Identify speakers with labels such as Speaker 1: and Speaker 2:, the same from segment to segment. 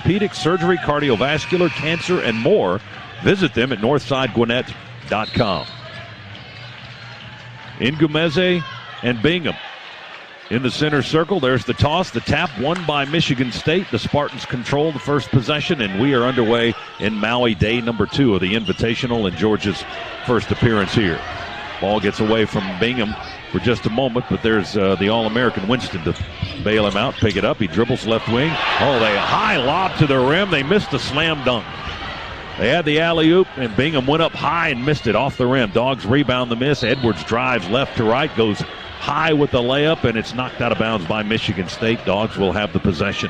Speaker 1: orthopedic, surgery, cardiovascular, cancer, and more. Visit them at northsidegwinnett.com. Ngumeze and Bingham in the center circle. There's the toss, the tap, won by Michigan State. The Spartans control the first possession, and we are underway in Maui, day number 2 of the Invitational and Georgia's first appearance here. Ball gets away from Bingham for just a moment, but there's the All-American Winston to bail him out, pick it up. He dribbles left wing. Oh, they high lob to the rim. They missed a slam dunk. They had the alley-oop, and Bingham went up high and missed it off the rim. Dogs rebound the miss. Edwards drives left to right, goes high with the layup, and it's knocked out of bounds by Michigan State. Dogs will have the possession.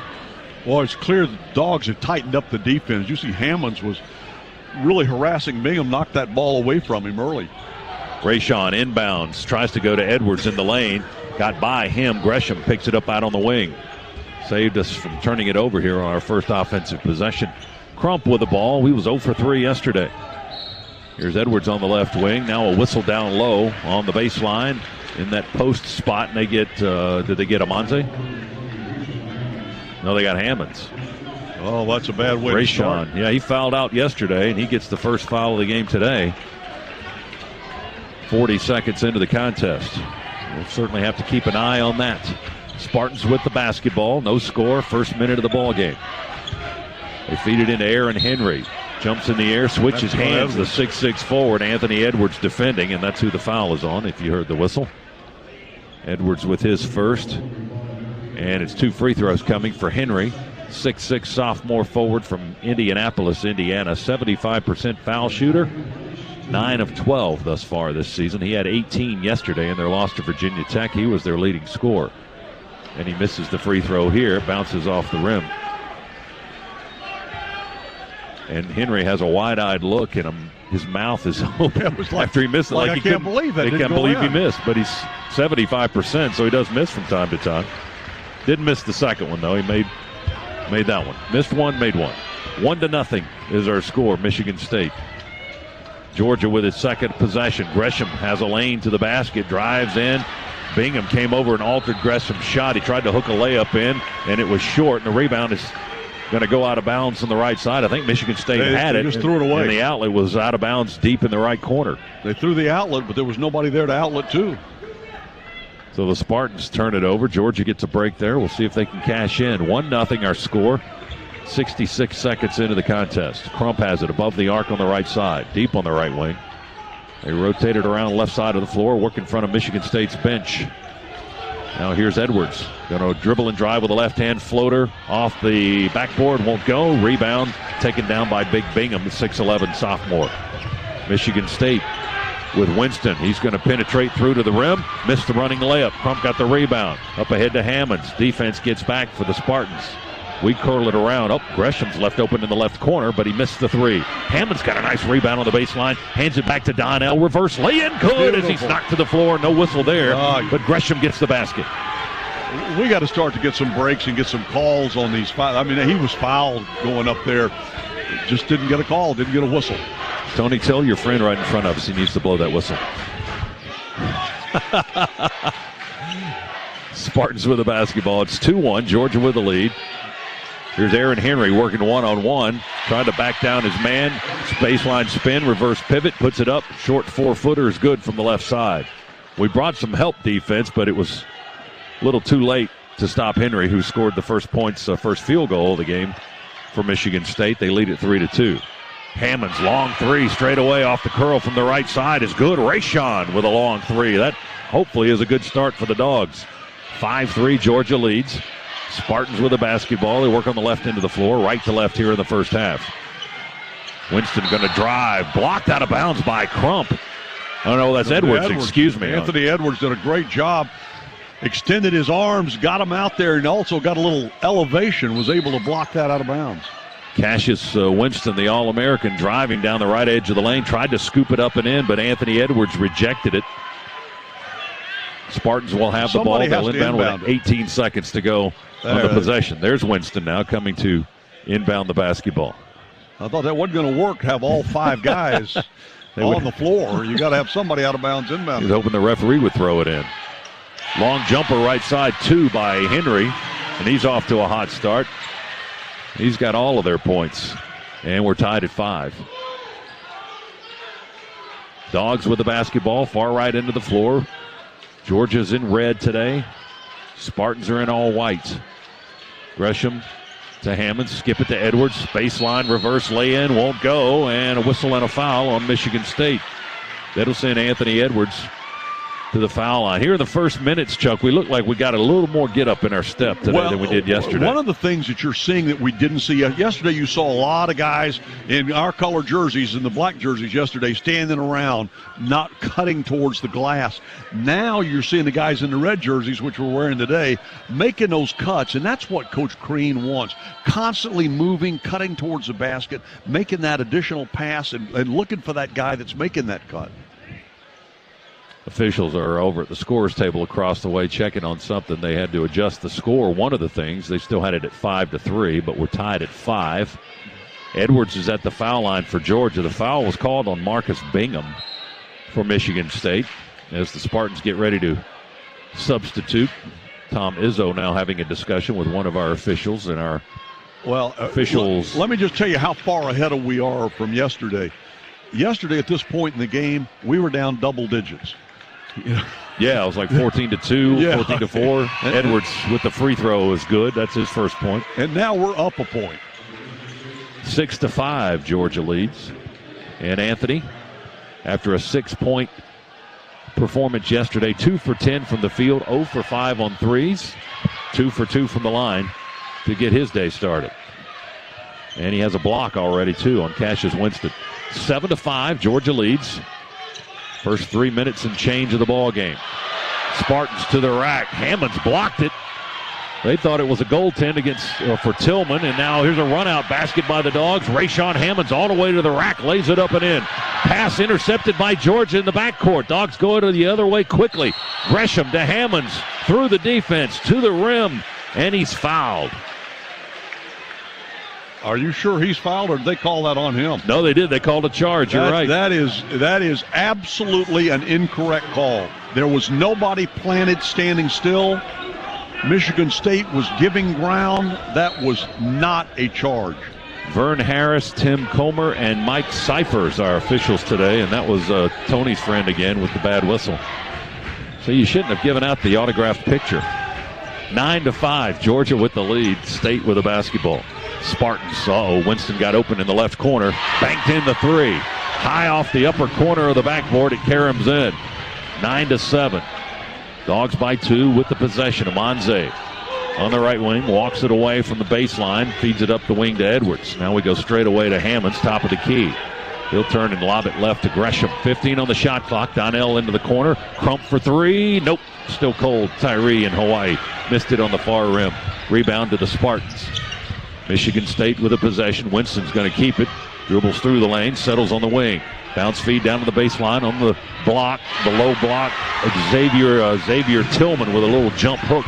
Speaker 2: Well, it's clear the Dogs have tightened up the defense. You see Hammonds was really harassing Bingham, knocked that ball away from him early.
Speaker 1: Rayshawn inbounds, tries to go to Edwards in the lane. Got by him. Gresham picks it up out on the wing. Saved us from turning it over here on our first offensive possession. Crump with the ball. He was 0 for 3 yesterday. Here's Edwards on the left wing. Now a whistle down low on the baseline in that post spot. And they get, did they get Amanze? No, they got Hammonds.
Speaker 2: Oh, that's a bad way to start.
Speaker 1: Yeah, he fouled out yesterday, and he gets the first foul of the game today. 40 seconds into the contest. We'll certainly have to keep an eye on that. Spartans with the basketball. No score. First minute of the ball game. They feed it into Aaron Henry. Jumps in the air, switches hands. The 6'6" forward, Anthony Edwards, defending, and that's who the foul is on, if you heard the whistle. Edwards with his first. And it's 2 free throws coming for Henry. 6'6" sophomore forward from Indianapolis, Indiana. 75% foul shooter. 9 of 12 thus far this season. He had 18 yesterday in their loss to Virginia Tech. He was their leading scorer. And he misses the free throw here. Bounces off the rim. And Henry has a wide-eyed look, and his mouth is open after he missed it.
Speaker 2: I can't believe that.
Speaker 1: They can't believe he missed, but he's 75%, so he does miss from time to time. Didn't miss the second one, though. He made that one. Missed one, made one. 1-0 is our score, Michigan State. Georgia with its second possession. Gresham has a lane to the basket, drives in. Bingham came over and altered Gresham's shot. He tried to hook a layup in, and it was short, and the rebound is going to go out of bounds on the right side. I think Michigan State had it.
Speaker 2: Just threw it away.
Speaker 1: And the outlet was out of bounds deep in the right corner.
Speaker 2: They threw the outlet, but there was nobody there to outlet to.
Speaker 1: So the Spartans turn it over. Georgia gets a break there. We'll see if they can cash in. 1-0 our score. 66 seconds into the contest. Crump has it above the arc on the right side, deep on the right wing. They rotate it around the left side of the floor, work in front of Michigan State's bench. Now here's Edwards. Going to dribble and drive with a left-hand floater. Off the backboard, won't go. Rebound taken down by Big Bingham, the 6'11 sophomore. Michigan State with Winston. He's going to penetrate through to the rim. Missed the running layup. Crump got the rebound. Up ahead to Hammonds. Defense gets back for the Spartans. We curl it around. Oh, Gresham's left open in the left corner, but he missed the three. Hammond's got a nice rebound on the baseline. Hands it back to Donnell. Reverse lay-in. Good as he's knocked to the floor. No whistle there, but Gresham gets the basket.
Speaker 2: We got to start to get some breaks and get some calls on these fouls. I mean, he was fouled going up there. Just didn't get a call, didn't get a whistle.
Speaker 1: Tony, tell your friend right in front of us he needs to blow that whistle. Spartans with the basketball. It's 2-1. Georgia with the lead. Here's Aaron Henry working one-on-one, trying to back down his man. Baseline spin, reverse pivot, puts it up. Short 4-footer is good from the left side. We brought some help defense, but it was a little too late to stop Henry, who scored the first field goal of the game for Michigan State. They lead it 3-2. Hammond's long three straight away off the curl from the right side is good. Rayshawn with a long three. That hopefully is a good start for the Dogs. 5-3, Georgia leads. Spartans with the basketball. They work on the left end of the floor, right to left here in the first half. Winston going to drive. Blocked out of bounds by Crump. Oh, no, that's Edwards. Excuse me.
Speaker 2: Anthony Edwards did a great job. Extended his arms, got him out there, and also got a little elevation, was able to block that out of bounds.
Speaker 1: Cassius Winston, the All-American, driving down the right edge of the lane, tried to scoop it up and in, but Anthony Edwards rejected it. Spartans will have the ball. They'll inbound with 18 seconds to go on the possession. There's Winston now coming to inbound the basketball.
Speaker 2: I thought that wasn't going to work, have all five guys on the floor. You got to have somebody out of bounds inbound.
Speaker 1: He was hoping the referee would throw it in. Long jumper right side, 2 by Henry, and he's off to a hot start. He's got all of their points. And we're tied at 5. Dogs with the basketball, far right into the floor. Georgia's in red today. Spartans are in all white. Gresham to Hammond, skip it to Edwards. Baseline, reverse lay-in, won't go, and a whistle and a foul on Michigan State. That'll send Anthony Edwards to the foul line. Here in the first minutes, Chuck, we look like we got a little more get up in our step today than we did yesterday.
Speaker 2: One of the things that you're seeing that we didn't see yesterday, you saw a lot of guys in our color jerseys and the black jerseys yesterday standing around, not cutting towards the glass. Now you're seeing the guys in the red jerseys, which we're wearing today, making those cuts, and that's what Coach Crean wants. Constantly moving, cutting towards the basket, making that additional pass, and looking for that guy that's making that cut.
Speaker 1: Officials are over at the scores table across the way checking on something. They had to adjust the score. One of the things, they still had it at 5-3, but we're tied at 5. Edwards is at the foul line for Georgia. The foul was called on Marcus Bingham for Michigan State as the Spartans get ready to substitute. Tom Izzo now having a discussion with one of our officials and our officials.
Speaker 2: Let me just tell you how far ahead we are from yesterday. Yesterday at this point in the game, we were down double digits.
Speaker 1: Yeah, it was like 14-2,
Speaker 2: yeah.
Speaker 1: 14-4. Edwards with the free throw is good. That's his first point.
Speaker 2: And now we're up a point.
Speaker 1: 6-5, Georgia leads. And Anthony, after a 6-point performance yesterday, 2 for 10 from the field, 0 for 5 on threes, 2 for 2 from the line to get his day started. And he has a block already, too, on Cassius Winston. 7-5, Georgia leads. First 3 minutes and change of the ball game. Spartans to the rack. Hammond's blocked it. They thought it was a goaltend for Tillman, and now here's a run-out basket by the Dogs. Rayshawn Hammond's all the way to the rack, lays it up and in. Pass intercepted by Georgia in the backcourt. Dogs go to the other way quickly. Gresham to Hammonds through the defense to the rim, and he's fouled.
Speaker 2: Are you sure he's fouled, or did they call that on him?
Speaker 1: No, they did. They called a charge. You're right.
Speaker 2: That is absolutely an incorrect call. There was nobody planted standing still. Michigan State was giving ground. That was not a charge.
Speaker 1: Vern Harris, Tim Comer, and Mike Cyphers are officials today, and that was Tony's friend again with the bad whistle. So you shouldn't have given out the autographed picture. 9-5, Georgia with the lead. State with the basketball. Spartans, Winston got open in the left corner, banked in the three. High off the upper corner of the backboard, it caroms in. 9-7. Dogs by 2 with the possession. Amanze on the right wing, walks it away from the baseline, feeds it up the wing to Edwards. Now we go straight away to Hammonds, top of the key. He'll turn and lob it left to Gresham. 15 on the shot clock. Donnell into the corner. Crump for 3. Nope. Still cold. Tyree in Hawaii missed it on the far rim. Rebound to the Spartans. Michigan State with a possession. Winston's going to keep it. Dribbles through the lane. Settles on the wing. Bounce feed down to the baseline on the block. The low block. Xavier Tillman with a little jump hook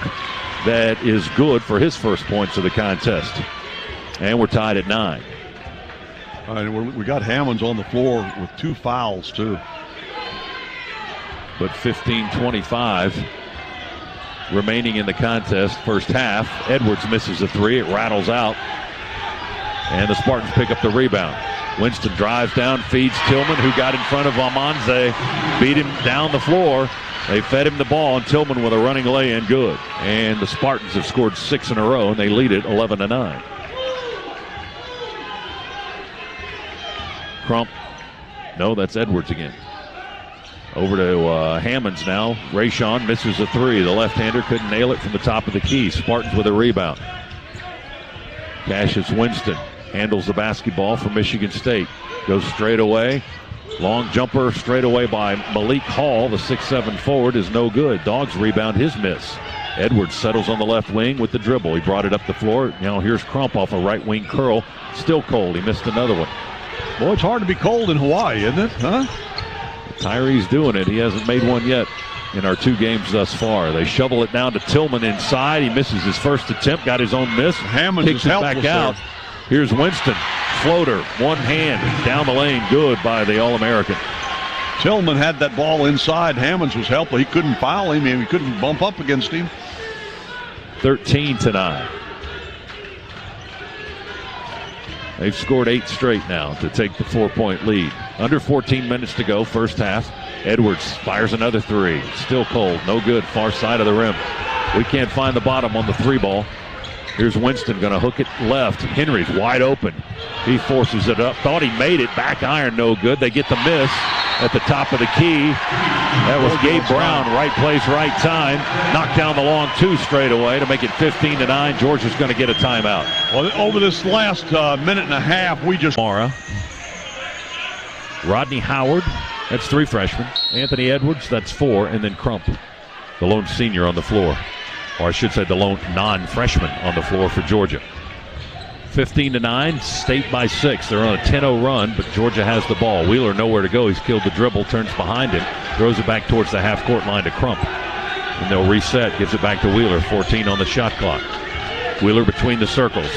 Speaker 1: that is good for his first points of the contest. And we're tied at 9.
Speaker 2: We got Hammonds on the floor with 2 fouls, too.
Speaker 1: But 15-25 remaining in the contest, first half. Edwards misses a 3. It rattles out. And the Spartans pick up the rebound. Winston drives down, feeds Tillman, who got in front of Amanze, beat him down the floor. They fed him the ball, and Tillman with a running lay-in, good. And the Spartans have scored 6 in a row, and they lead it 11-9. Crump. No, that's Edwards again. Over to Hammonds now. Rayshawn misses a 3. The left-hander couldn't nail it from the top of the key. Spartans with a rebound. Cassius Winston handles the basketball for Michigan State. Goes straight away. Long jumper straight away by Malik Hall. The 6'7 forward is no good. Dogs rebound his miss. Edwards settles on the left wing with the dribble. He brought it up the floor. Now here's Crump off a right wing curl. Still cold. He missed another one.
Speaker 2: Boy, it's hard to be cold in Hawaii, isn't it? Huh?
Speaker 1: Tyree's doing it. He hasn't made one yet in our 2 games thus far. They shovel it down to Tillman inside. He misses his first attempt, got his own miss.
Speaker 2: Hammonds
Speaker 1: kicks it back out. Here's Winston. Floater, one hand, down the lane, good by the All-American.
Speaker 2: Tillman had that ball inside. Hammonds was helpless. He couldn't foul him, and he couldn't bump up against him.
Speaker 1: 13-9. They've scored 8 straight now to take the 4-point lead. Under 14 minutes to go, first half. Edwards fires another 3. Still cold, no good, far side of the rim. We can't find the bottom on the 3 ball. Here's Winston going to hook it left. Henry's wide open. He forces it up. Thought he made it. Back iron, no good. They get the miss at the top of the key. That was Gabe Brown. Right place, right time. Knocked down the long 2 straight away to make it 15-9. Georgia's going to get a timeout.
Speaker 2: Well, over this last minute and a half, we just...
Speaker 1: Mara. Rodney Howard. That's 3 freshmen. Anthony Edwards, that's 4. And then Crump, the lone senior on the floor. Or I should say the lone non-freshman on the floor for Georgia. 15-9, State by 6. They're on a 10-0 run, but Georgia has the ball. Wheeler nowhere to go. He's killed the dribble, turns behind him, throws it back towards the half-court line to Crump. And they'll reset, gives it back to Wheeler. 14 on the shot clock. Wheeler between the circles.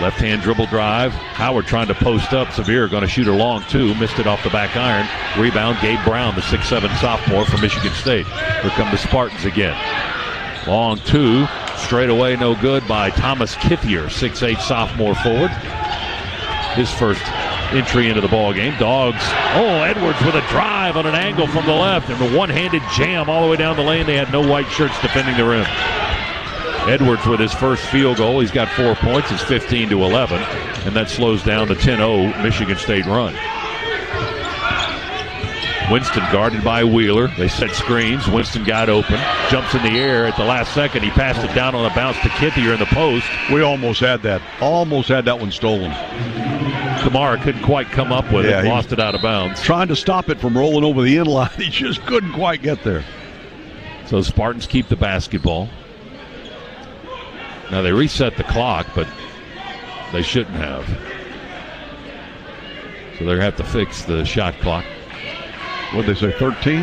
Speaker 1: Left-hand dribble drive. Howard trying to post up. Sevier going to shoot a long 2. Missed it off the back iron. Rebound, Gabe Brown, the 6'7 sophomore from Michigan State. Here come the Spartans again. Long 2, straight away, no good by Thomas Kithier, 6'8 sophomore forward. His first entry into the ball game. Dogs. Oh, Edwards with a drive on an angle from the left and a one-handed jam all the way down the lane. They had no white shirts defending the rim. Edwards with his first field goal. He's got 4 points. It's 15-11, and that slows down the 10-0 Michigan State run. Winston guarded by Wheeler. They set screens. Winston got open. Jumps in the air at the last second. He passed it down on a bounce to Kithier in the post.
Speaker 2: We almost had that. Almost had that one stolen.
Speaker 1: Kamara couldn't quite come up with it. Lost it out of bounds.
Speaker 2: Trying to stop it from rolling over the end line. He just couldn't quite get there.
Speaker 1: So Spartans keep the basketball. Now they reset the clock, but they shouldn't have. So they're going to have to fix the shot clock.
Speaker 2: What did they say, 13?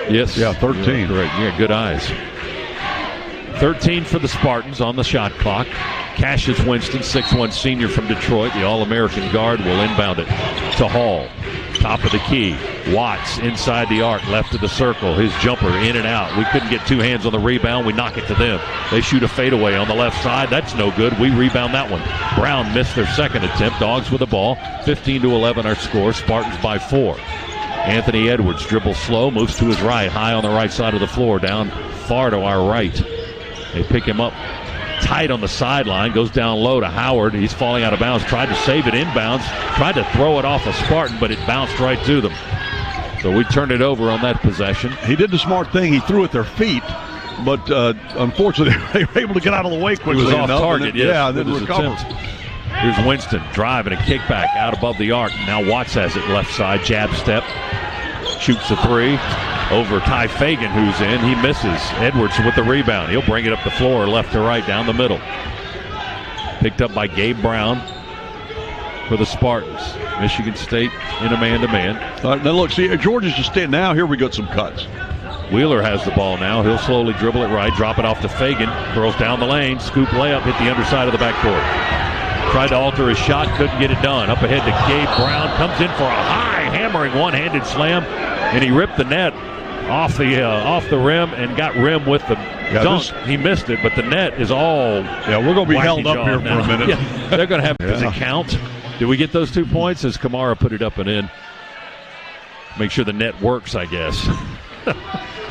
Speaker 1: Yes.
Speaker 2: Yeah, 13.
Speaker 1: Yeah, correct. Yeah, good eyes. 13 for the Spartans on the shot clock. Cassius Winston, 6'1 senior from Detroit, the All-American guard, will inbound it to Hall. Top of the key. Watts inside the arc, left of the circle. His jumper in and out. We couldn't get 2 hands on the rebound. We knock it to them. They shoot a fadeaway on the left side. That's no good. We rebound that one. Brown missed their second attempt. Dogs with the ball. 15-11 our score. Spartans by 4. Anthony Edwards dribbles slow, moves to his right, high on the right side of the floor, down far to our right. They pick him up tight on the sideline, goes down low to Howard. He's falling out of bounds, tried to save it inbounds, tried to throw it off a Spartan, but it bounced right to them. So we turned it over on that possession.
Speaker 2: He did the smart thing. He threw at their feet, but unfortunately they were able to get out of the way quickly.
Speaker 1: He was off target,
Speaker 2: and then recovered.
Speaker 1: Here's Winston driving a kickback out above the arc. Now Watts has it left side, jab step. Shoots a 3 over Ty Fagan, who's in. He misses. Edwards with the rebound. He'll bring it up the floor, left to right, down the middle. Picked up by Gabe Brown for the Spartans. Michigan State in a man-to-man.
Speaker 2: Now look, see, Georgia's just staying. Now here we got some cuts.
Speaker 1: Wheeler has the ball now. He'll slowly dribble it right, drop it off to Fagan. Curls down the lane, scoop layup, hit the underside of the backboard. Tried to alter his shot, couldn't get it done. Up ahead to Gabe Brown, comes in for a high hammering one-handed slam, and he ripped the net off the rim and got rim with the dunk. He missed it, but the net is all.
Speaker 2: Yeah, we're going to be held up here for a minute.
Speaker 1: Yeah, they're going to have. Does it count? Did we get those 2 points? As Kamara put it up and in. Make sure the net works, I guess.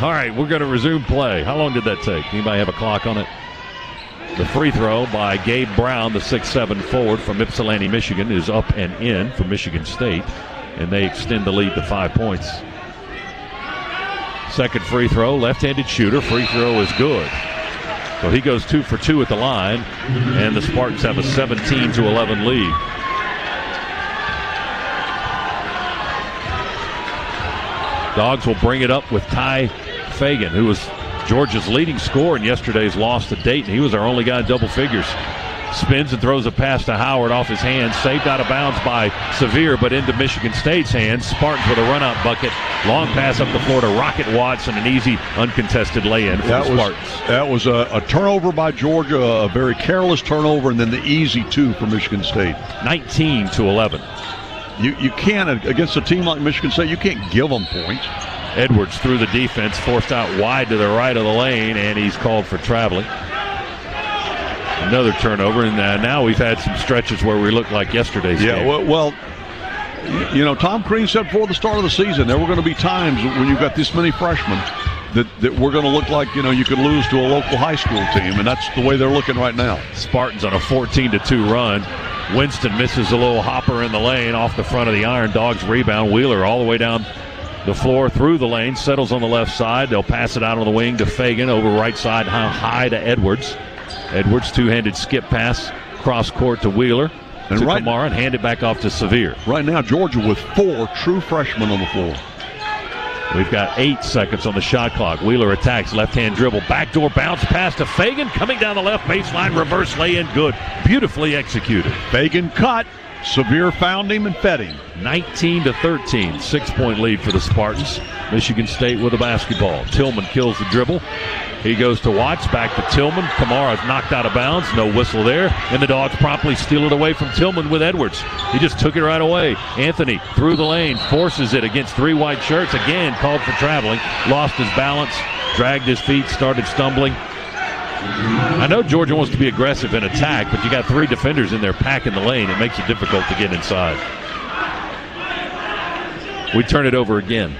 Speaker 1: All right, we're going to resume play. How long did that take? Anybody have a clock on it? The free throw by Gabe Brown, the 6'7 forward from Ypsilanti, Michigan, is up and in for Michigan State, and they extend the lead to 5 points. Second free throw, left-handed shooter. Free throw is good. So he goes 2 for 2 at the line, and the Spartans have a 17-11 lead. Dogs will bring it up with Ty Fagan, who was Georgia's leading scorer in yesterday's loss to Dayton. He was our only guy in double figures. Spins and throws a pass to Howard off his hands. Saved out of bounds by Sevier, but into Michigan State's hands. Spartans with a run-out bucket. Long pass up the floor to Rocket Watts and an easy, uncontested lay-in for the Spartans.
Speaker 2: That was a turnover by Georgia, a very careless turnover, and then the easy 2 for Michigan State.
Speaker 1: 19-11.
Speaker 2: You can't, against a team like Michigan State, you can't give them points.
Speaker 1: Edwards through the defense, forced out wide to the right of the lane, and he's called for traveling. Another turnover, and now we've had some stretches where we look like yesterday's game.
Speaker 2: Well, Tom Crean said before the start of the season there were going to be times when you've got this many freshmen that we're going to look like, you could lose to a local high school team, and that's the way they're looking right now.
Speaker 1: Spartans on a 14-2 run. Winston misses a little hopper in the lane off the front of the iron. Dogs rebound. Wheeler all the way down the floor through the lane, settles on the left side. They'll pass it out on the wing to Fagan, over right side high to Edwards. Edwards, two-handed skip pass, cross court to Wheeler, and to Kamara, and hand it back off to Sevier.
Speaker 2: Right now, Georgia with 4 true freshmen on the floor.
Speaker 1: We've got 8 seconds on the shot clock. Wheeler attacks, left-hand dribble, backdoor bounce pass to Fagan, coming down the left baseline, reverse lay-in, good. Beautifully executed.
Speaker 2: Fagan cut. Sevier found him and fed him.
Speaker 1: 19-13, 6-point lead for the Spartans. Michigan State with the basketball. Tillman kills the dribble. He goes to Watts, back to Tillman. Kamara is knocked out of bounds, no whistle there. And the Dogs promptly steal it away from Tillman with Edwards. He just took it right away. Anthony through the lane, forces it against 3 white shirts. Again, called for traveling. Lost his balance, dragged his feet, started stumbling. I know Georgia wants to be aggressive in attack, but you got 3 defenders in there packing the lane. It makes it difficult to get inside. We turn it over again.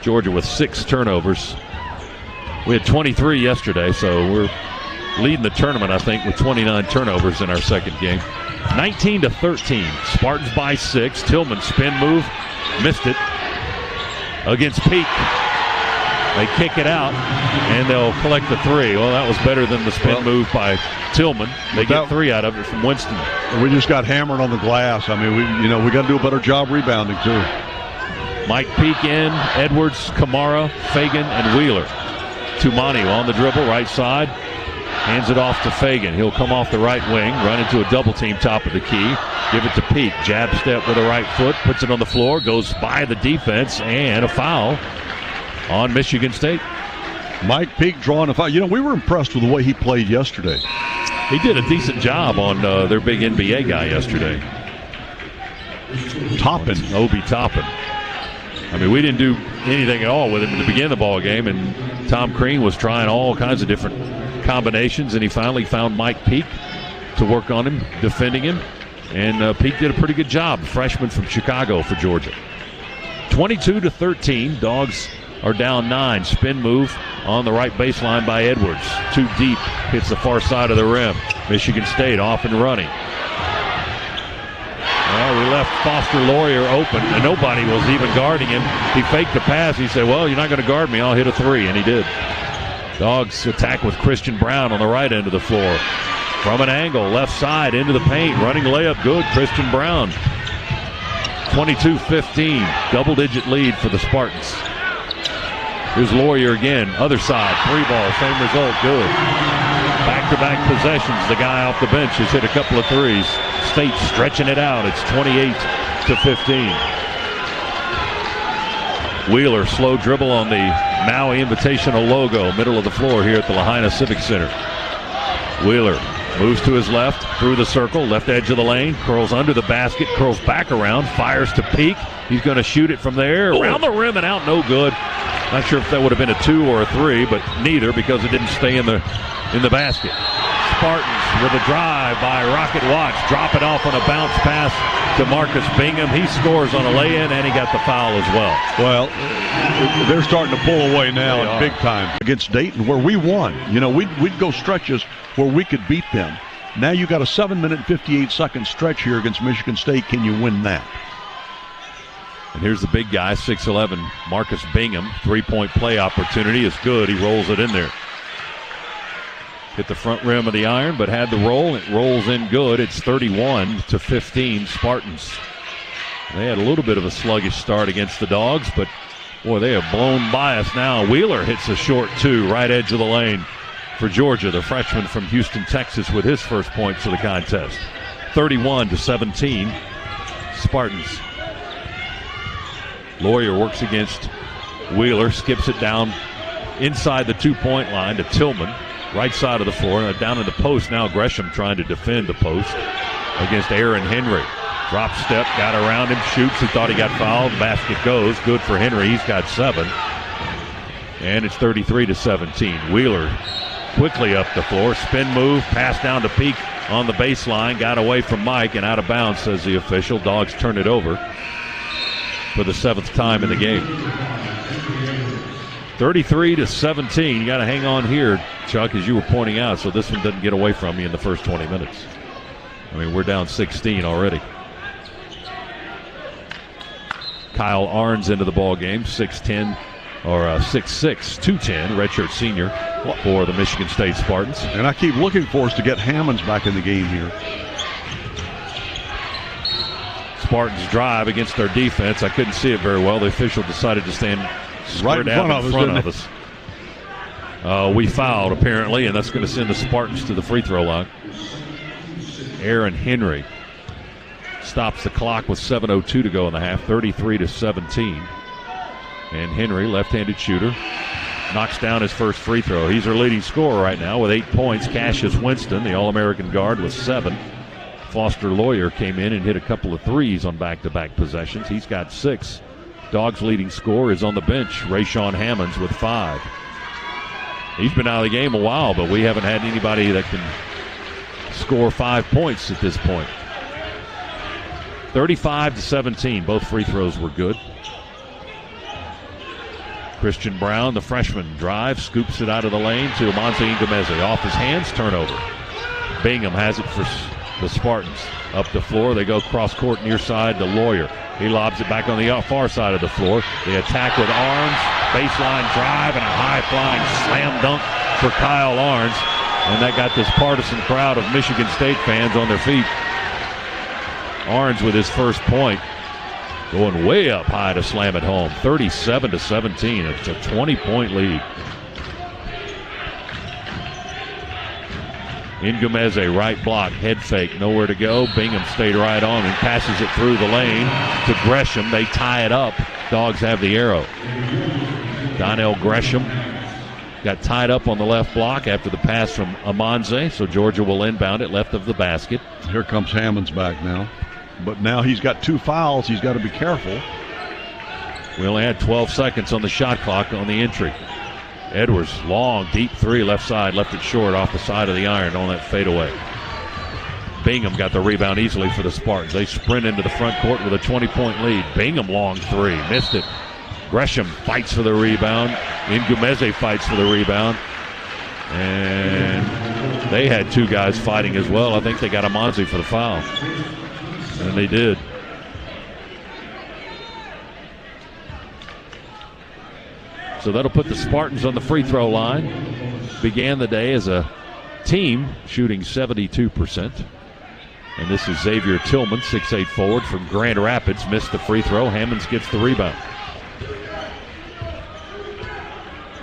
Speaker 1: Georgia with 6 turnovers. We had 23 yesterday, so we're leading the tournament, I think, with 29 turnovers in our second game. 19-13. Spartans by 6. Tillman spin move. Missed it against Peak. They kick it out, and they'll collect the 3. Well, that was better than the spin move by Tillman. They get 3 out of it from Winston.
Speaker 2: We just got hammered on the glass. I mean, we got to do a better job rebounding, too.
Speaker 1: Mike Peak in, Edwards, Kamara, Fagan, and Wheeler. Tumani on the dribble, right side. Hands it off to Fagan. He'll come off the right wing, run into a double team top of the key. Give it to Peak. Jab step with the right foot, puts it on the floor, goes by the defense, and a foul on Michigan State.
Speaker 2: Mike Peak drawing a foul. We were impressed with the way he played yesterday.
Speaker 1: He did a decent job on their big NBA guy yesterday.
Speaker 2: Toppin.
Speaker 1: Obi Toppin. I mean, we didn't do anything at all with him at the beginning of the ball game, and Tom Crean was trying all kinds of different combinations, and he finally found Mike Peak to work on him, defending him, and Peak did a pretty good job. Freshman from Chicago for Georgia. 22-13. Dogs are down 9. Spin move on the right baseline by Edwards. Too deep. Hits the far side of the rim. Michigan State off and running. Well, we left Foster Laurier open, and nobody was even guarding him. He faked the pass. He said, well, you're not going to guard me. I'll hit a 3, and he did. Dogs attack with Christian Brown on the right end of the floor. From an angle, left side, into the paint. Running layup, good. Christian Brown. 22-15. Double-digit lead for the Spartans. Here's Laurier again. Other side. 3-ball. Same result. Good. Back-to-back possessions. The guy off the bench has hit a couple of 3s. State stretching it out. It's 28-15. Wheeler, slow dribble on the Maui Invitational logo. Middle of the floor here at the Lahaina Civic Center. Wheeler moves to his left, through the circle, left edge of the lane, curls under the basket, curls back around, fires to Peak. He's going to shoot it from there, around the rim and out, no good. Not sure if that would have been a 2 or a 3, but neither, because it didn't stay in the basket. Spartans with a drive by Rocket Watts, drop it off on a bounce pass to Marcus Bingham. He scores on a lay-in, and he got the foul as well.
Speaker 2: Well, they're starting to pull away now in big time against Dayton, where we won. We'd go stretches where we could beat them. Now you got a 7-minute, 58-second stretch here against Michigan State. Can you win that?
Speaker 1: And here's the big guy, 6'11", Marcus Bingham. 3-point play opportunity is good. He rolls it in there. Hit the front rim of the iron, but had the roll. It rolls in good. It's 31-15 Spartans. They had a little bit of a sluggish start against the Dogs, but, boy, they have blown by us now. Wheeler hits a short 2, right edge of the lane for Georgia, the freshman from Houston, Texas, with his first points of the contest. 31-17 Spartans. Laurier works against Wheeler, skips it down inside the 2-point line to Tillman. Right side of the floor, down in the post now. Gresham trying to defend the post against Aaron Henry. Drop step, got around him, shoots. He thought he got fouled. Basket goes. Good for Henry. He's got 7. And it's 33-17. Wheeler quickly up the floor. Spin move, pass down to Peak on the baseline. Got away from Mike and out of bounds, says the official. Dogs turn it over for the 7th time in the game. 33-17. You got to hang on here, Chuck, as you were pointing out, so this one doesn't get away from you in the first 20 minutes. I mean, we're down 16 already. Kyle Arns into the ball game, 6'10", or 6'6", 210, redshirt senior for the Michigan State Spartans.
Speaker 2: And I keep looking for us to get Hammonds back in the game here.
Speaker 1: Spartans drive against their defense. I couldn't see it very well. The official decided to stand
Speaker 2: right in front of
Speaker 1: us. We fouled, apparently, and that's going to send the Spartans to the free throw line. Aaron Henry stops the clock with 7:02 to go in the half, 33-17. And Henry, left-handed shooter, knocks down his first free throw. He's our leading scorer right now with 8 points. Cassius Winston, the All-American guard, with 7. Foster Lawyer came in and hit a couple of threes on back-to-back possessions. He's got 6. Dogs' leading scorer is on the bench, Rayshawn Hammonds, with 5. He's been out of the game a while, but we haven't had anybody that can score 5 points at this point. 35-17. Both free throws were good. Christian Brown, the freshman, drives, scoops it out of the lane to Amonte Ngumeze. Off his hands, turnover. Bingham has it for the Spartans. Up the floor, they go cross-court near side to Lawyer. He lobs it back on the far side of the floor. They attack with Arns, baseline drive, and a high-flying slam dunk for Kyle Arns. And that got this partisan crowd of Michigan State fans on their feet. Arns with his first point, going way up high to slam it home. 37-17. It's a 20-point lead. Ngumeze, right block, head fake, nowhere to go. Bingham stayed right on and passes it through the lane to Gresham. They tie it up. Dogs have the arrow. Donnell Gresham got tied up on the left block after the pass from Amonze, so Georgia will inbound it left of the basket.
Speaker 2: Here comes Hammonds back now. But now he's got 2 fouls. He's got to be careful.
Speaker 1: We only had 12 seconds on the shot clock on the entry. Edwards, long, deep 3, left side, left it short off the side of the iron on that fadeaway. Bingham got the rebound easily for the Spartans. They sprint into the front court with a 20-point lead. Bingham, long 3, missed it. Gresham fights for the rebound. Ngumeze fights for the rebound. And they had 2 guys fighting as well. I think they got Amonze for the foul. And they did. So that'll put the Spartans on the free throw line. Began the day as a team shooting 72%. And this is Xavier Tillman, 6'8" forward from Grand Rapids. Missed the free throw. Hammonds gets the rebound.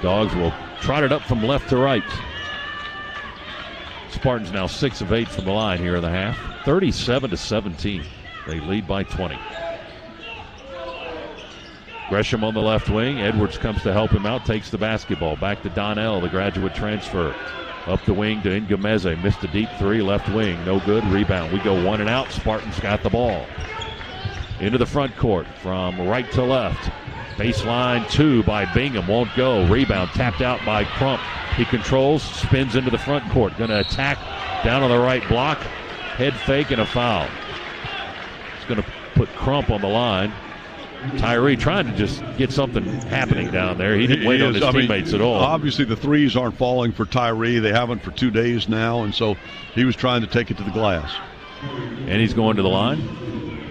Speaker 1: Dogs will trot it up from left to right. Spartans now 6 of 8 from the line here in the half. 37-17. They lead by 20. Gresham on the left wing. Edwards comes to help him out, takes the basketball. Back to Donnell, the graduate transfer. Up the wing to Ngumeze. Missed a deep 3, left wing. No good. Rebound. We go 1 and out. Spartans got the ball. Into the front court from right to left. Baseline 2 by Bingham. Won't go. Rebound tapped out by Crump. He controls, spins into the front court. Going to attack down on the right block. Head fake and a foul. It's going to put Crump on the line. Tyree trying to just get something happening down there. He didn't wait on his teammates at all.
Speaker 2: Obviously, the threes aren't falling for Tyree. They haven't for 2 days now, and so he was trying to take it to the glass.
Speaker 1: And he's going to the line.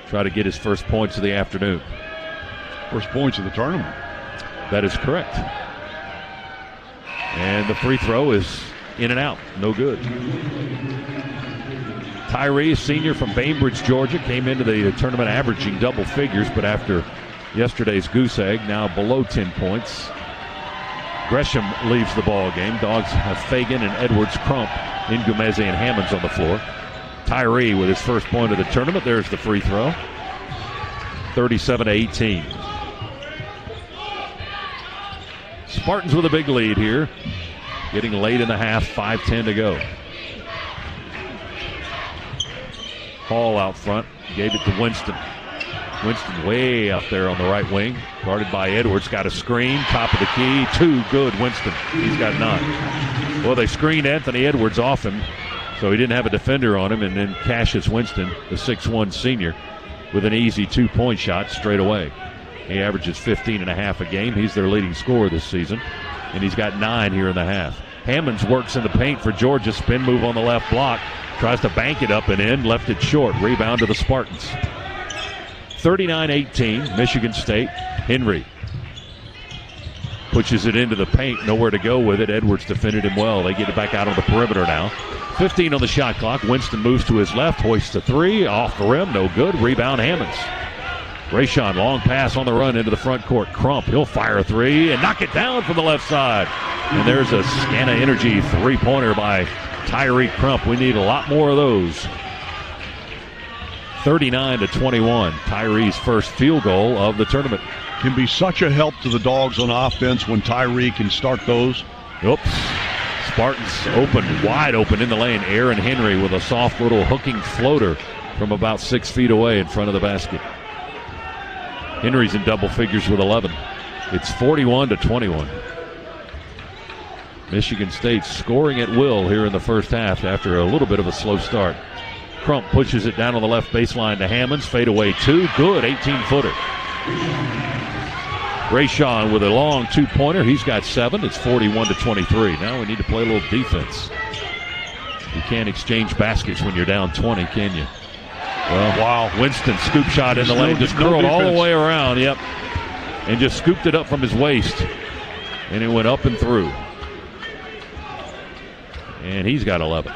Speaker 1: Try to get his first points of the afternoon.
Speaker 2: First points of the tournament.
Speaker 1: That is correct. And the free throw is in and out. No good. Tyree, senior from Bainbridge, Georgia, came into the tournament averaging double figures, but after yesterday's goose egg, now below 10 points. Gresham leaves the ball game. Dogs have Fagan and Edwards, Crump, Ngumeze, and Hammonds on the floor. Tyree with his first point of the tournament. There's the free throw. 37-18. Spartans with a big lead here. Getting late in the half, 5:10 to go. Hall out front, gave it to Winston. Winston way up there on the right wing. Guarded by Edwards. Got a screen. Top of the key. Too good, Winston. He's got 9. Well, they screened Anthony Edwards off him, so he didn't have a defender on him. And then Cassius Winston, the 6'1 senior, with an easy 2-point shot straight away. He averages 15.5 a game. He's their leading scorer this season. And he's got 9 here in the half. Hammonds works in the paint for Georgia. Spin move on the left block. Tries to bank it up and in. Left it short. Rebound to the Spartans. 39-18, Michigan State. Henry pushes it into the paint. Nowhere to go with it. Edwards defended him well. They get it back out on the perimeter now. 15 on the shot clock. Winston moves to his left. Hoists a 3. Off the rim. No good. Rebound Hammonds. Rayshon, long pass on the run into the front court. Crump, he'll fire a 3 and knock it down from the left side. And there's a Scana Energy 3-pointer by Tyree Crump. We need a lot more of those. 39-21. Tyree's first field goal of the tournament.
Speaker 2: Can be such a help to the Dogs on offense when Tyree can start those.
Speaker 1: Oops. Spartans open, wide open in the lane. Aaron Henry with a soft little hooking floater from about 6 feet away in front of the basket. Henry's in double figures with 11. It's 41-21. Michigan State scoring at will here in the first half after a little bit of a slow start. Crump pushes it down on the left baseline to Hammonds. Fade away 2. Good 18-footer. Rayshon with a long 2-pointer. He's got 7. It's 41-23. Now we need to play a little defense. You can't exchange baskets when you're down 20, can you? Well, wow. Winston scoop shot in the lane. Just curled all the way around. Yep. And just scooped it up from his waist. And it went up and through. And he's got 11.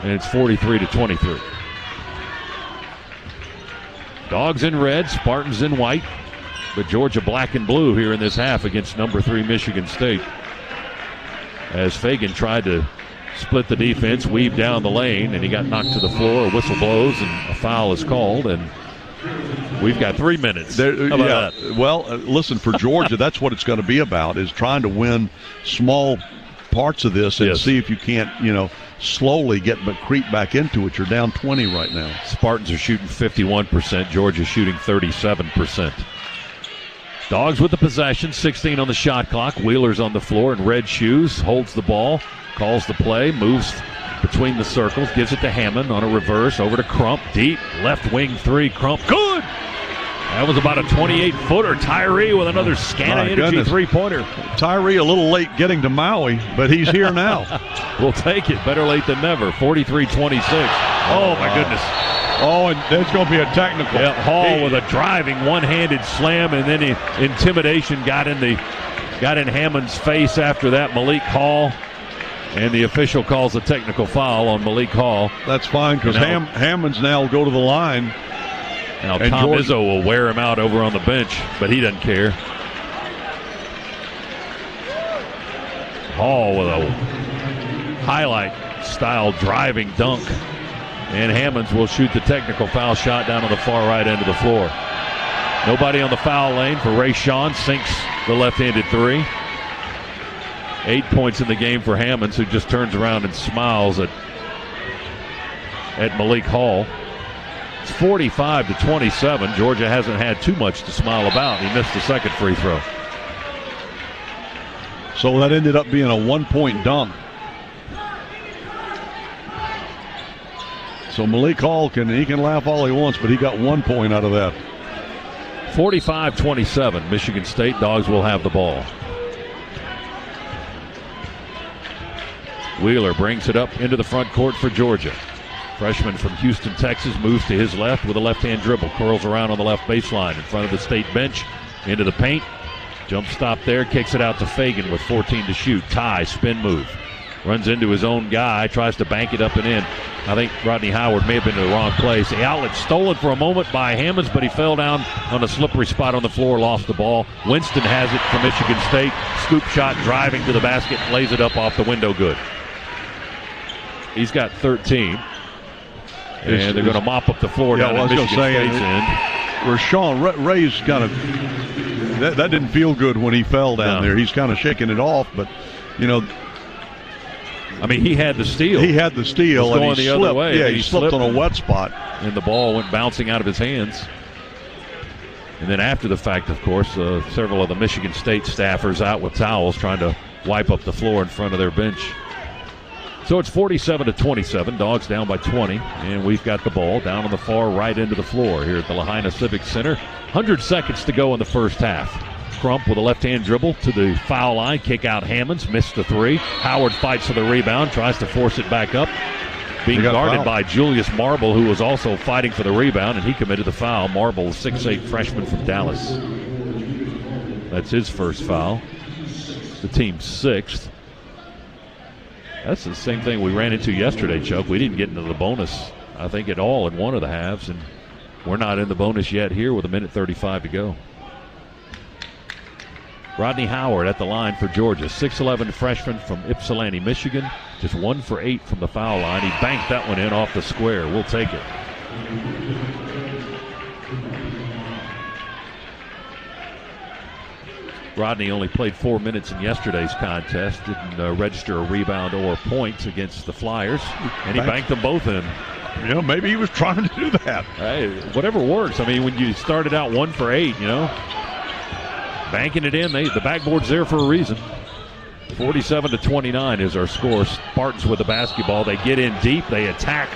Speaker 1: And it's 43-23. Dogs in red, Spartans in white. But Georgia black and blue here in this half against number 3 Michigan State. As Fagan tried to split the defense, weave down the lane, and he got knocked to the floor. A whistle blows, and a foul is called, and we've got 3 minutes. How about that?
Speaker 2: Well, listen, for Georgia, that's what it's going to be about, is trying to win small parts of this and see if you can't, slowly creep back into it. You're down 20 right now.
Speaker 1: Spartans are shooting 51%. Georgia's shooting 37%. Dogs with the possession, 16 on the shot clock. Wheeler's on the floor in red shoes, holds the ball, calls the play, moves between the circles, gives it to Hammond on a reverse, over to Crump, deep, left wing 3, Crump, good! That was about a 28-footer. Tyree with another Scana Energy 3-pointer.
Speaker 2: Tyree a little late getting to Maui, but he's here now.
Speaker 1: We'll take it. Better late than never. 43-26. Oh, my goodness.
Speaker 2: Oh, and there's going to be a technical.
Speaker 1: Yeah, Hall with a driving one-handed slam, and then intimidation got in Hammond's face after that. Malik Hall, and the official calls a technical foul on Malik Hall.
Speaker 2: That's fine, because Hammond's now will go to the line.
Speaker 1: Now Tom Izzo will wear him out over on the bench, but he doesn't care. Hall with a highlight-style driving dunk. And Hammonds will shoot the technical foul shot down on the far right end of the floor. Nobody on the foul lane for Rayshon. Sinks the left-handed 3. 8 points in the game for Hammonds, who just turns around and smiles at Malik Hall. It's 45-27. Georgia hasn't had too much to smile about. He missed the second free throw.
Speaker 2: So that ended up being a 1-point dunk. So Malik Hall can laugh all he wants, but he got 1 point out of that.
Speaker 1: 45-27. Michigan State. Dogs will have the ball. Wheeler brings it up into the front court for Georgia. Freshman from Houston, Texas, moves to his left with a left-hand dribble. Curls around on the left baseline in front of the state bench. Into the paint. Jump stop there. Kicks it out to Fagan with 14 to shoot. Tie, spin move. Runs into his own guy. Tries to bank it up and in. I think Rodney Howard may have been in the wrong place. The outlet stolen for a moment by Hammonds, but he fell down on a slippery spot on the floor, lost the ball. Winston has it from Michigan State. Scoop shot, driving to the basket, lays it up off the window, good. He's got 13. And they're going to mop up the floor down at Michigan State's end.
Speaker 2: Rashawn Ray's kind of that didn't feel good when he fell down there. He's kind of shaking it off, but
Speaker 1: I mean, he had the steal.
Speaker 2: He had the steal, and he slipped.
Speaker 1: Other way.
Speaker 2: Yeah, he slipped on a wet spot,
Speaker 1: and the ball went bouncing out of his hands. And then after the fact, of course, several of the Michigan State staffers out with towels trying to wipe up the floor in front of their bench. So it's 47-27. Dogs down by 20. And we've got the ball down on the far right end of the floor here at the Lahaina Civic Center. 100 seconds to go in the first half. Crump with a left-hand dribble to the foul line. Kick out Hammonds. Missed the three. Howard fights for the rebound. Tries to force it back up. Being guarded by Julius Marble, who was also fighting for the rebound, and he committed the foul. Marble, 6'8" freshman from Dallas. That's his first foul. The team's sixth. That's the same thing we ran into yesterday, Chuck. We didn't get into the bonus, I think, at all in one of the halves, and we're not in the bonus yet here with 1:35 to go. Rodney Howard at the line for Georgia, 6'11" freshman from Ypsilanti, Michigan. Just 1 for 8 from the foul line. He banked that one in off the square. We'll take it. Rodney only played 4 minutes in yesterday's contest. Didn't register a rebound or points against the Flyers. And he banked them both in.
Speaker 2: You know, maybe he was trying to do that.
Speaker 1: Hey, whatever works. I mean, when you started out 1 for 8, you know, banking it in, the backboard's there for a reason. 47-29 is our score. Spartans with the basketball. They get in deep. They attack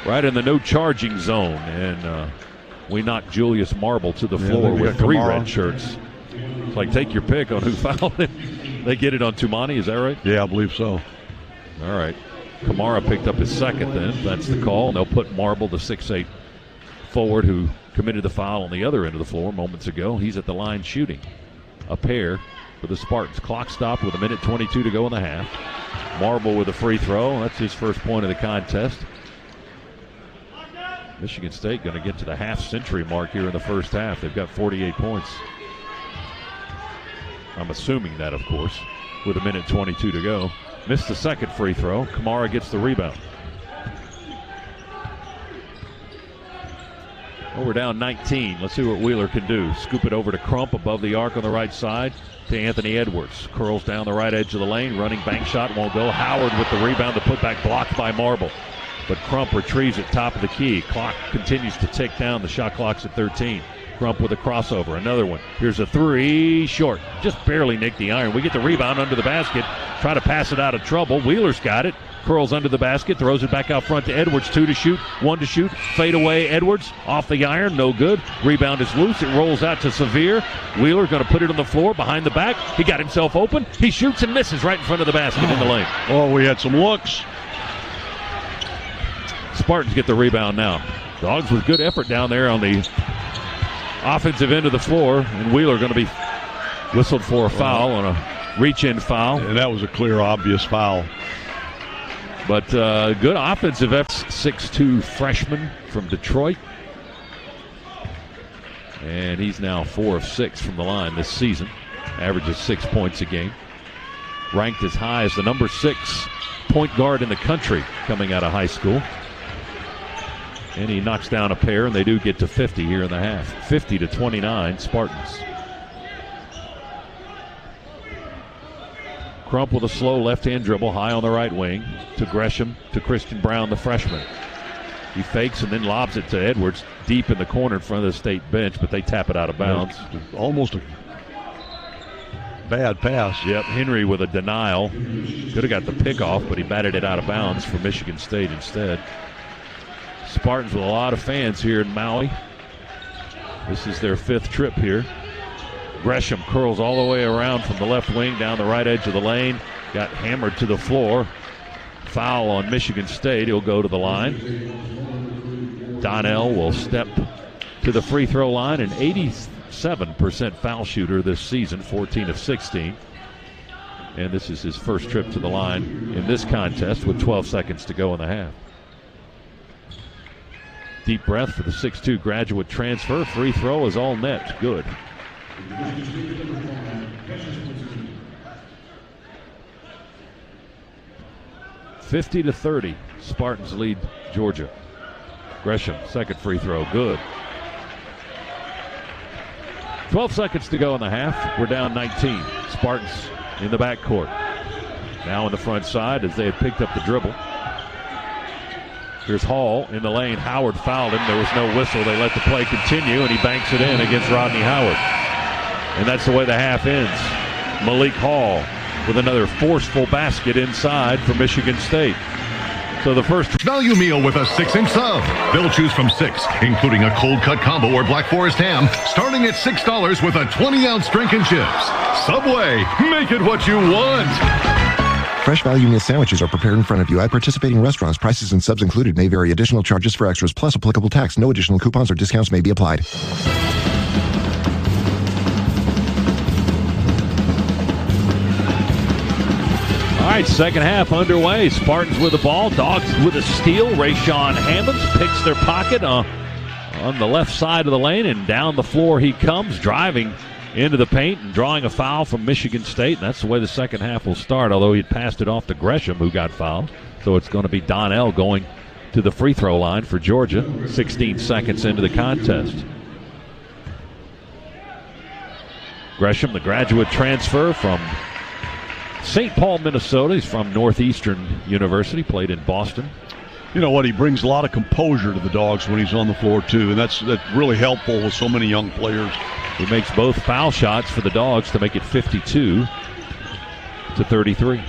Speaker 1: right in the no charging zone. And we knock Julius Marble to the floor with 3 red shirts. It's like, take your pick on who fouled him. They get it on Tumani. Is that right?
Speaker 2: Yeah, I believe so.
Speaker 1: All right. Kamara picked up his second then. That's the call. And they'll put Marble, the 6'8" forward who committed the foul on the other end of the floor moments ago. He's at the line shooting. A pair for the Spartans. Clock stopped with 1:22 to go in the half. Marble with a free throw. That's his first point of the contest. Michigan State going to get to the half-century mark here in the first half. They've got 48 points. I'm assuming that, of course, with 1:22 to go. Missed the second free throw. Kamara gets the rebound. Well, we're down 19. Let's see what Wheeler can do. Scoop it over to Crump above the arc on the right side to Anthony Edwards. Curls down the right edge of the lane. Running bank shot won't go. Howard with the rebound. The putback blocked by Marble. But Crump retrieves it top of the key. Clock continues to tick down. The shot clock's at 13. Crump with a crossover. Another one. Here's a three. Short. Just barely nicked the iron. We get the rebound under the basket. Try to pass it out of trouble. Wheeler's got it. Curls under the basket. Throws it back out front to Edwards. 2 to shoot. 1 to shoot. Fade away. Edwards off the iron. No good. Rebound is loose. It rolls out to Severe. Wheeler going to put it on the floor behind the back. He got himself open. He shoots and misses right in front of the basket in the lane.
Speaker 2: Oh, we had some looks.
Speaker 1: Spartans get the rebound now. Dogs with good effort down there on the offensive end of the floor, and Wheeler going to be whistled for a foul on a reach-in foul.
Speaker 2: And that was a clear, obvious foul.
Speaker 1: But good offensive effort. 6'2" freshman from Detroit. And he's now 4 of 6 from the line this season. Averages 6 points a game. Ranked as high as the number 6 point guard in the country coming out of high school. And he knocks down a pair, and they do get to 50 here in the half. 50-29, Spartans. Crump with a slow left-hand dribble, high on the right wing, to Gresham, to Christian Brown, the freshman. He fakes and then lobs it to Edwards, deep in the corner in front of the state bench, but they tap it out of bounds.
Speaker 2: Almost a bad pass.
Speaker 1: Yep, Henry with a denial. Could have got the pick off, but he batted it out of bounds for Michigan State instead. Spartans with a lot of fans here in Maui. This is their 5th trip here. Gresham curls all the way around from the left wing down the right edge of the lane. Got hammered to the floor. Foul on Michigan State. He'll go to the line. Donnell will step to the free throw line. An 87% foul shooter this season, 14 of 16. And this is his first trip to the line in this contest with 12 seconds to go in the half. Deep breath for the 6'2" graduate transfer. Free throw is all net. Good. (50-30). Spartans lead Georgia. Gresham, second free throw. Good. 12 seconds to go in the half. We're down 19. Spartans in the backcourt. Now on the front side as they had picked up the dribble. Here's Hall in the lane. Howard fouled him. There was no whistle. They let the play continue, and he banks it in against Rodney Howard. And that's the way the half ends. Malik Hall with another forceful basket inside for Michigan State. So the first
Speaker 3: value meal with a 6-inch sub. They'll choose from 6, including a cold cut combo or Black Forest ham, starting at $6 with a 20-ounce drink and chips. Subway, make it what you want.
Speaker 4: Fresh value meal sandwiches are prepared in front of you at participating restaurants. Prices and subs included may vary. Additional charges for extras plus applicable tax. No additional coupons or discounts may be applied.
Speaker 1: All right, second half underway. Spartans with the ball. Dogs with a steal. Rayshawn Hammonds picks their pocket on the left side of the lane, and down the floor he comes, driving into the paint and drawing a foul from Michigan State. And that's the way the second half will start, although he passed it off to Gresham, who got fouled. So it's going to be Donnell going to the free throw line for Georgia, 16 seconds into the contest. Gresham, the graduate transfer from St. Paul, Minnesota. He's from Northeastern University, played in Boston.
Speaker 2: You know what? He brings a lot of composure to the Dogs when he's on the floor, too, and that's really helpful with so many young players.
Speaker 1: He makes both foul shots for the Dogs to make it 52-33.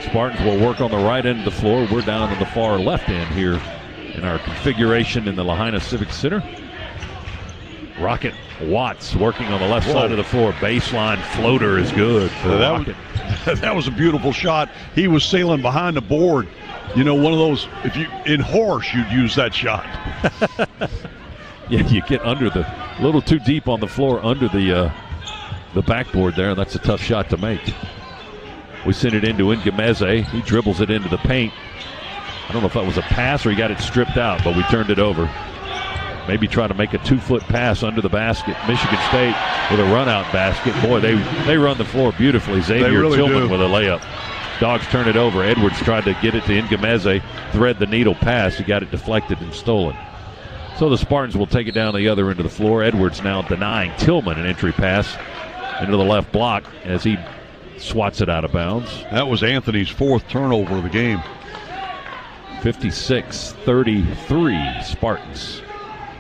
Speaker 1: Spartans will work on the right end of the floor. We're down on the far left end here in our configuration in the Lahaina Civic Center. Rocket Watts working on the left side of the floor. Baseline floater is good for Rocket.
Speaker 2: That was a beautiful shot. He was sailing behind the board. You know, one of those, if you in horse, you'd use that shot.
Speaker 1: Yeah, you get under a little too deep on the floor under the backboard there. That's a tough shot to make. We send it into Ngumeze. He dribbles it into the paint. I don't know if that was a pass or he got it stripped out, but we turned it over. Maybe try to make a 2-foot pass under the basket. Michigan State with a run-out basket. Boy, they run the floor beautifully. Xavier
Speaker 2: really
Speaker 1: Tillman
Speaker 2: do.
Speaker 1: with a layup. Dogs turn it over. Edwards tried to get it to Ngumeze, thread the needle pass. He got it deflected and stolen. So the Spartans will take it down the other end of the floor. Edwards now denying Tillman an entry pass into the left block as he swats it out of bounds.
Speaker 2: That was Anthony's 4th turnover of the game.
Speaker 1: 56-33 Spartans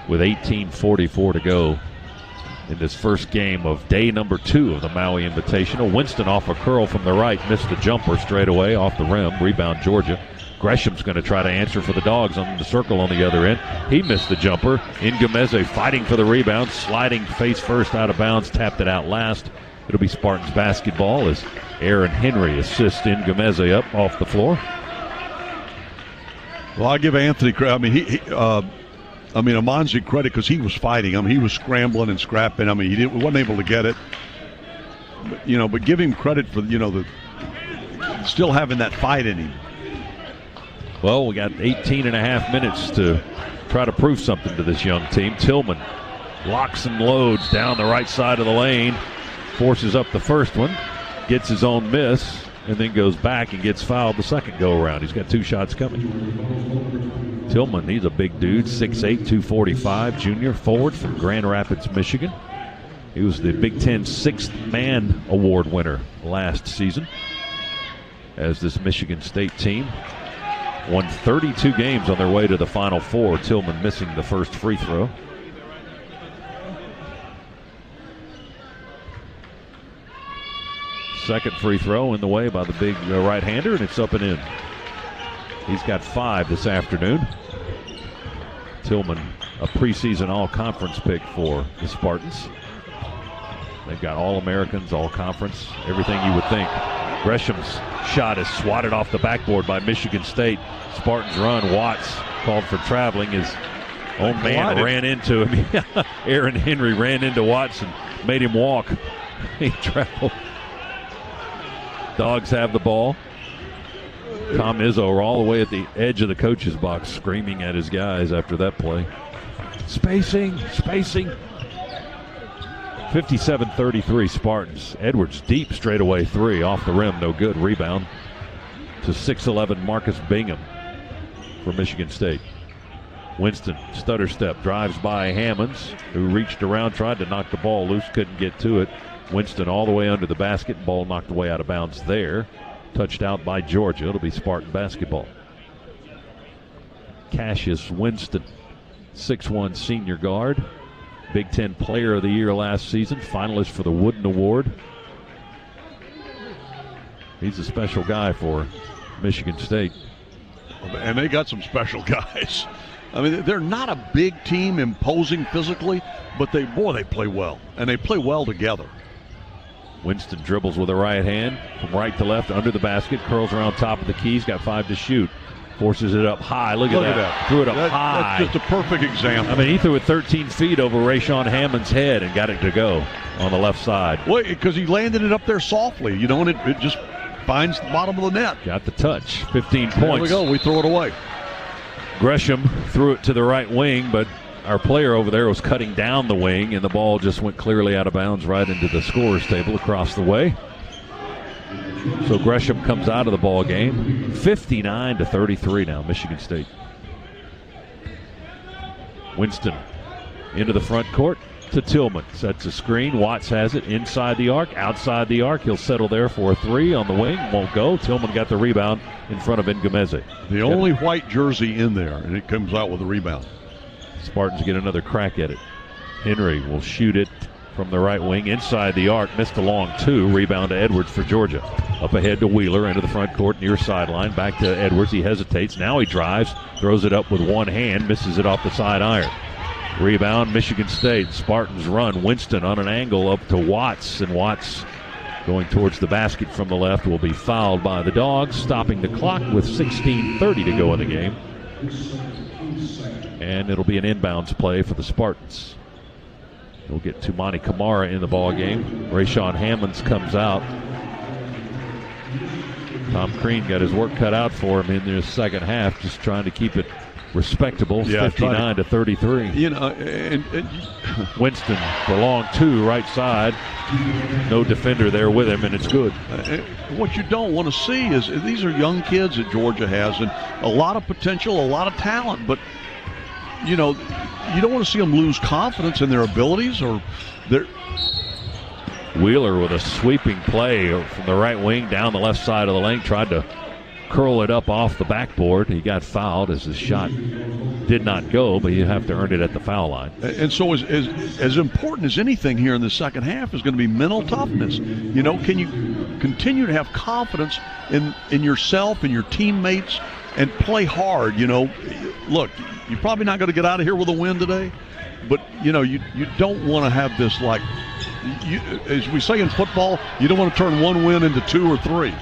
Speaker 1: with 18:44 to go in this first game of day number 2 of the Maui Invitational. Winston off a curl from the right, missed the jumper straight away off the rim. Rebound Georgia. Gresham's going to try to answer for the Dogs on the circle on the other end. He missed the jumper. Ngumeze fighting for the rebound, sliding face first out of bounds, tapped it out last. It'll be Spartans basketball as Aaron Henry assists Ngumeze up off the floor.
Speaker 2: Well, I give Anthony credit. Amanzi credit because he was fighting. He was scrambling and scrapping. He wasn't able to get it. But give him credit for still having that fight in him.
Speaker 1: Well, we got 18 and a half minutes to try to prove something to this young team. Tillman locks and loads down the right side of the lane, forces up the first one, gets his own miss, and then goes back and gets fouled the second go-around. He's got 2 shots coming. Tillman, he's a big dude, 6'8", 245, junior forward from Grand Rapids, Michigan. He was the Big Ten Sixth Man Award winner last season as this Michigan State team won 32 games on their way to the Final Four. Tillman missing the first free throw. Second free throw in the way by the big right-hander, and it's up and in. He's got 5 this afternoon. Tillman, a preseason all-conference pick for the Spartans. They've got All-Americans, All-Conference, everything you would think. Gresham's shot is swatted off the backboard by Michigan State. Spartans run. Watts called for traveling. His own man ran into him. Aaron Henry ran into Watts and made him walk. He traveled. Dogs have the ball. Tom Izzo all the way at the edge of the coach's box screaming at his guys after that play. Spacing. 57-33 Spartans. Edwards deep straightaway 3 off the rim, no good. Rebound to 6'11" Marcus Bingham for Michigan State. Winston, stutter step, drives by Hammonds, who reached around, tried to knock the ball loose, couldn't get to it. Winston all the way under the basket. Ball knocked away out of bounds there. Touched out by Georgia. It'll be Spartan basketball. Cassius Winston, 6'1" senior guard. Big Ten Player of the Year last season. Finalist for the Wooden Award. He's a special guy for Michigan State.
Speaker 2: And they got some special guys. I mean, they're not a big team, imposing physically, but they play well. And they play well together.
Speaker 1: Winston dribbles with the right hand from right to left under the basket, curls around top of the key. He's got 5 to shoot. Forces it up high. Look at that. Threw it up high.
Speaker 2: That's just a perfect example.
Speaker 1: I mean, he threw it 13 feet over Rayshawn Hammond's head and got it to go on the left side.
Speaker 2: Well, because he landed it up there softly, and it just finds the bottom of the net.
Speaker 1: Got the touch. 15 points.
Speaker 2: There we go. We throw it away.
Speaker 1: Gresham threw it to the right wing, but our player over there was cutting down the wing, and the ball just went clearly out of bounds right into the scorer's table across the way. So Gresham comes out of the ball game. 59-33 now, Michigan State. Winston into the front court to Tillman. Sets a screen. Watts has it inside the arc, outside the arc. He'll settle there for a 3 on the wing. Won't go. Tillman got the rebound in front of Ngumeze.
Speaker 2: The only white jersey in there, and it comes out with a rebound.
Speaker 1: Spartans get another crack at it. Henry will shoot it from the right wing inside the arc. Missed a long 2. Rebound to Edwards for Georgia. Up ahead to Wheeler into the front court near sideline. Back to Edwards. He hesitates. Now he drives. Throws it up with one hand. Misses it off the side iron. Rebound Michigan State. Spartans run. Winston on an angle up to Watts. And Watts going towards the basket from the left will be fouled by the Dogs. Stopping the clock with 16:30 to go in the game. And it'll be an inbounds play for the Spartans. We'll get Tumani Kamara in the ball game. Rayshawn Hammonds comes out. Tom Crean got his work cut out for him in the second half, just trying to keep it respectable. 59-33. Winston for long 2 right side. No defender there with him, and it's good.
Speaker 2: What you don't want to see is these are young kids that Georgia has, and a lot of potential, a lot of talent, but you don't want to see them lose confidence in their abilities or their.
Speaker 1: Wheeler with a sweeping play from the right wing down the left side of the lane. Tried to curl it up off the backboard. He got fouled as his shot did not go, but you have to earn it at the foul line.
Speaker 2: And so as important as anything here in the second half is going to be mental toughness. Can you continue to have confidence in yourself and your teammates and play hard? Look, you're probably not going to get out of here with a win today, but you don't want to have this as we say in football, you don't want to turn one win into 2 or 3.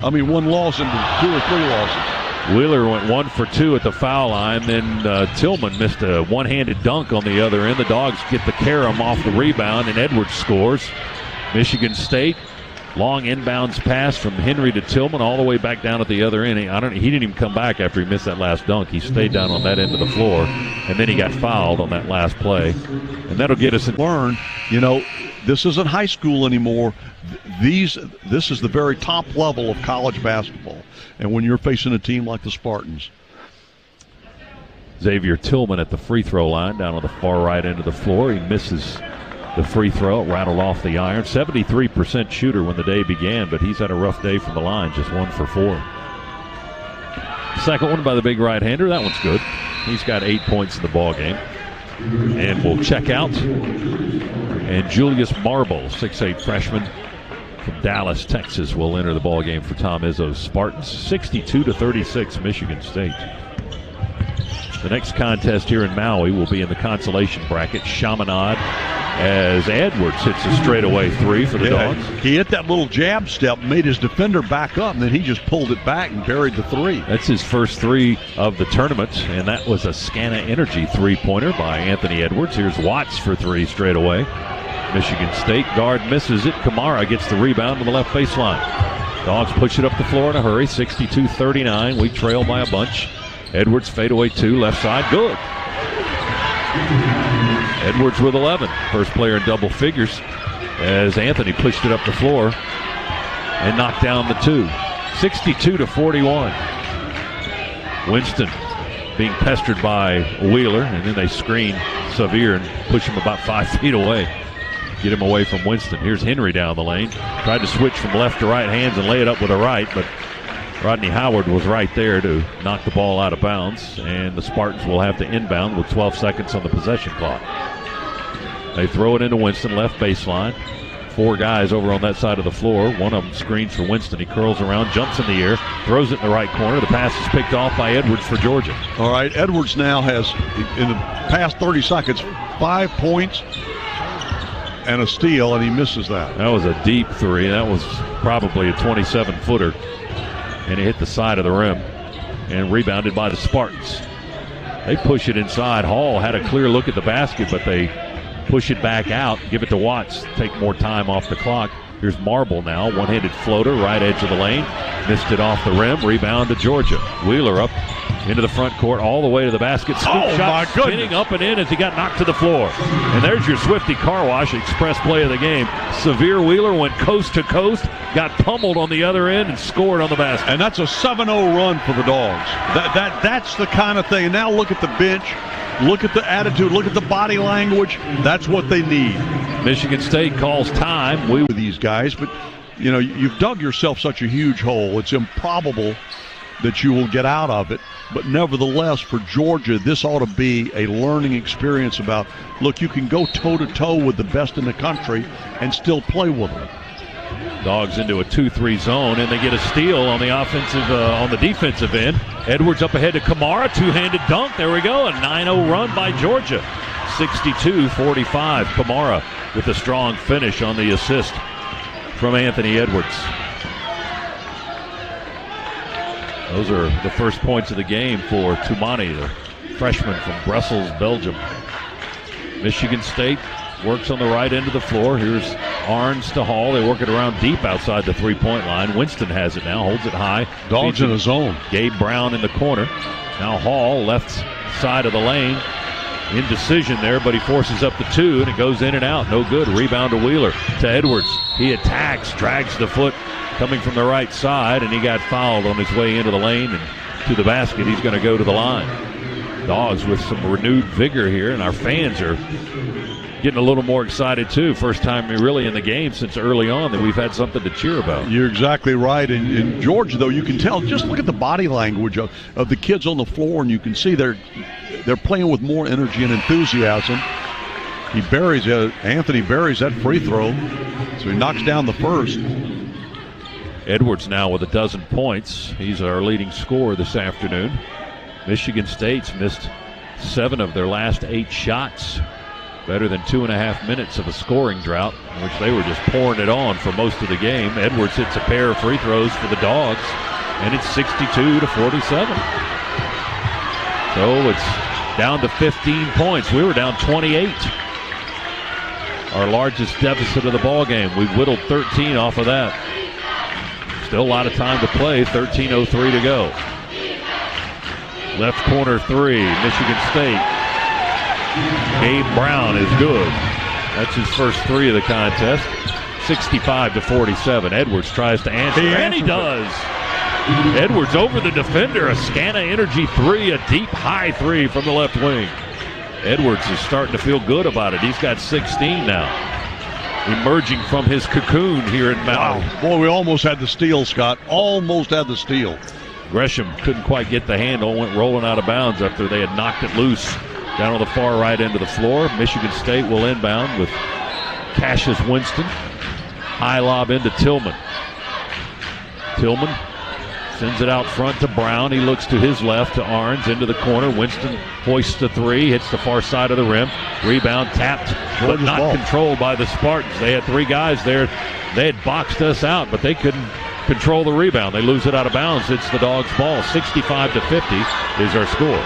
Speaker 2: I mean, one loss into 2 or 3 losses.
Speaker 1: Wheeler went 1 for 2 at the foul line. Then Tillman missed a one-handed dunk on the other end. The Dogs get the carom off the rebound, and Edwards scores. Michigan State, long inbounds pass from Henry to Tillman all the way back down at the other end. He didn't even come back after he missed that last dunk. He stayed down on that end of the floor, and then he got fouled on that last play. And that'll get us
Speaker 2: learn, this isn't high school anymore. This is the very top level of college basketball. And when you're facing a team like the Spartans.
Speaker 1: Xavier Tillman at the free throw line down on the far right end of the floor. He misses the free throw, rattled off the iron. 73% shooter when the day began, but he's had a rough day from the line, just 1 for 4. Second one by the big right-hander. That one's good. He's got 8 points in the ball game. And we'll check out. And Julius Marble, 6'8" freshman from Dallas, Texas, will enter the ball game for Tom Izzo's Spartans. 62-36, Michigan State. The next contest here in Maui will be in the consolation bracket. Chaminade as Edwards hits a straightaway 3 for the Dogs.
Speaker 2: He hit that little jab step, made his defender back up, and then he just pulled it back and buried the 3.
Speaker 1: That's his first 3 of the tournament, and that was a Scana Energy 3-pointer by Anthony Edwards. Here's Watts for 3 straight away. Michigan State guard misses it. Kamara gets the rebound to the left baseline. Dogs push it up the floor in a hurry. 62-39. We trail by a bunch. Edwards fadeaway 2, left side, good. Edwards with 11, first player in double figures as Anthony pushed it up the floor and knocked down the 2. 62-41. Winston being pestered by Wheeler, and then they screen Xavier and push him about 5 feet away. get him away from Winston. Here's Henry down the lane. Tried to switch from left to right hands and lay it up with a right, but Rodney Howard was right there to knock the ball out of bounds, and the Spartans will have to inbound with 12 seconds on the possession clock. They throw it into Winston, left baseline. 4 guys over on that side of the floor. One of them screens for Winston. He curls around, jumps in the air, throws it in the right corner. The pass is picked off by Edwards for Georgia.
Speaker 2: All right, Edwards now has, in the past 30 seconds, 5 points and a steal, and he misses that.
Speaker 1: That was a deep three. That was probably a 27-footer, and it hit the side of the rim and rebounded by the Spartans. They push it inside. Hall had a clear look at the basket, but they push it back out, give it to Watts, take more time off the clock. Here's Marble now, one-handed floater, right edge of the lane. Missed it off the rim, rebound to Georgia. Wheeler up into the front court, all the way to the basket. Scoop shot, spinning up and in as he got knocked to the floor. And there's your Swifty Car Wash express play of the game. Severe Wheeler went coast to coast, got pummeled on the other end, and scored on the basket.
Speaker 2: And that's a 7-0 run for the Dogs. That's the kind of thing. And now look at the bench. Look at the attitude. Look at the body language. That's what they need.
Speaker 1: Michigan State calls time.
Speaker 2: With these guys, but you know, you've dug yourself such a huge hole. It's improbable that you will get out of it. But nevertheless, for Georgia, this ought to be a learning experience about, look, you can go toe-to-toe with the best in the country and still play with them.
Speaker 1: Dogs into a 2-3 zone, and they get a steal on the on the defensive end. Edwards up ahead to Kamara, two-handed dunk. There we go, a 9-0 run by Georgia. 62-45. Kamara with a strong finish on the assist from Anthony Edwards. Those are the first points of the game for Toumani, the freshman from Brussels, Belgium. Michigan State works on the right end of the floor. Here's Arns to Hall. They work it around deep outside the three-point line. Winston has it now, holds it high.
Speaker 2: Dogs in the zone.
Speaker 1: Gabe Brown in the corner. Now Hall, left side of the lane. Indecision there, but he forces up the 2, and it goes in and out. No good. Rebound to Wheeler. To Edwards. He attacks, drags the foot coming from the right side, and he got fouled on his way into the lane and to the basket. He's going to go to the line. Dogs with some renewed vigor here, and our fans are getting a little more excited too. First time really in the game since early on that we've had something to cheer about.
Speaker 2: You're exactly right. In Georgia, though, you can tell, just look at the body language of the kids on the floor, and you can see they're playing with more energy and enthusiasm. Anthony buries that free throw, so he knocks down the first.
Speaker 1: Edwards now with 12 points. He's our leading scorer this afternoon. Michigan State's missed 7 of their last 8 shots. Better than 2.5 minutes of a scoring drought, in which they were just pouring it on for most of the game. Edwards hits a pair of free throws for the Dogs, and it's 62-47. So it's down to 15 points. We were down 28. Our largest deficit of the ball game. We've whittled 13 off of that. Still a lot of time to play. 13:03 to go. Left corner 3, Michigan State. Gabe Brown is good. That's his first 3 of the contest. 65-47. Edwards tries to answer, and he does. Edwards over the defender. A Scana Energy 3, a deep high 3 from the left wing. Edwards is starting to feel good about it. He's got 16 now. Emerging from his cocoon here in Maui.
Speaker 2: Wow. Boy, we almost had the steal, Scott. Almost had the steal.
Speaker 1: Gresham couldn't quite get the handle, went rolling out of bounds after they had knocked it loose down on the far right end of the floor. Michigan State will inbound with Cassius Winston. High lob into Tillman. Tillman sends it out front to Brown. He looks to his left to Arns into the corner. Winston hoists the 3, hits the far side of the rim. Rebound tapped, but not controlled by the Spartans. They had 3 guys there. They had boxed us out, but they couldn't control the rebound. They lose it out of bounds. It's the Dogs' ball. 65-50 is our score.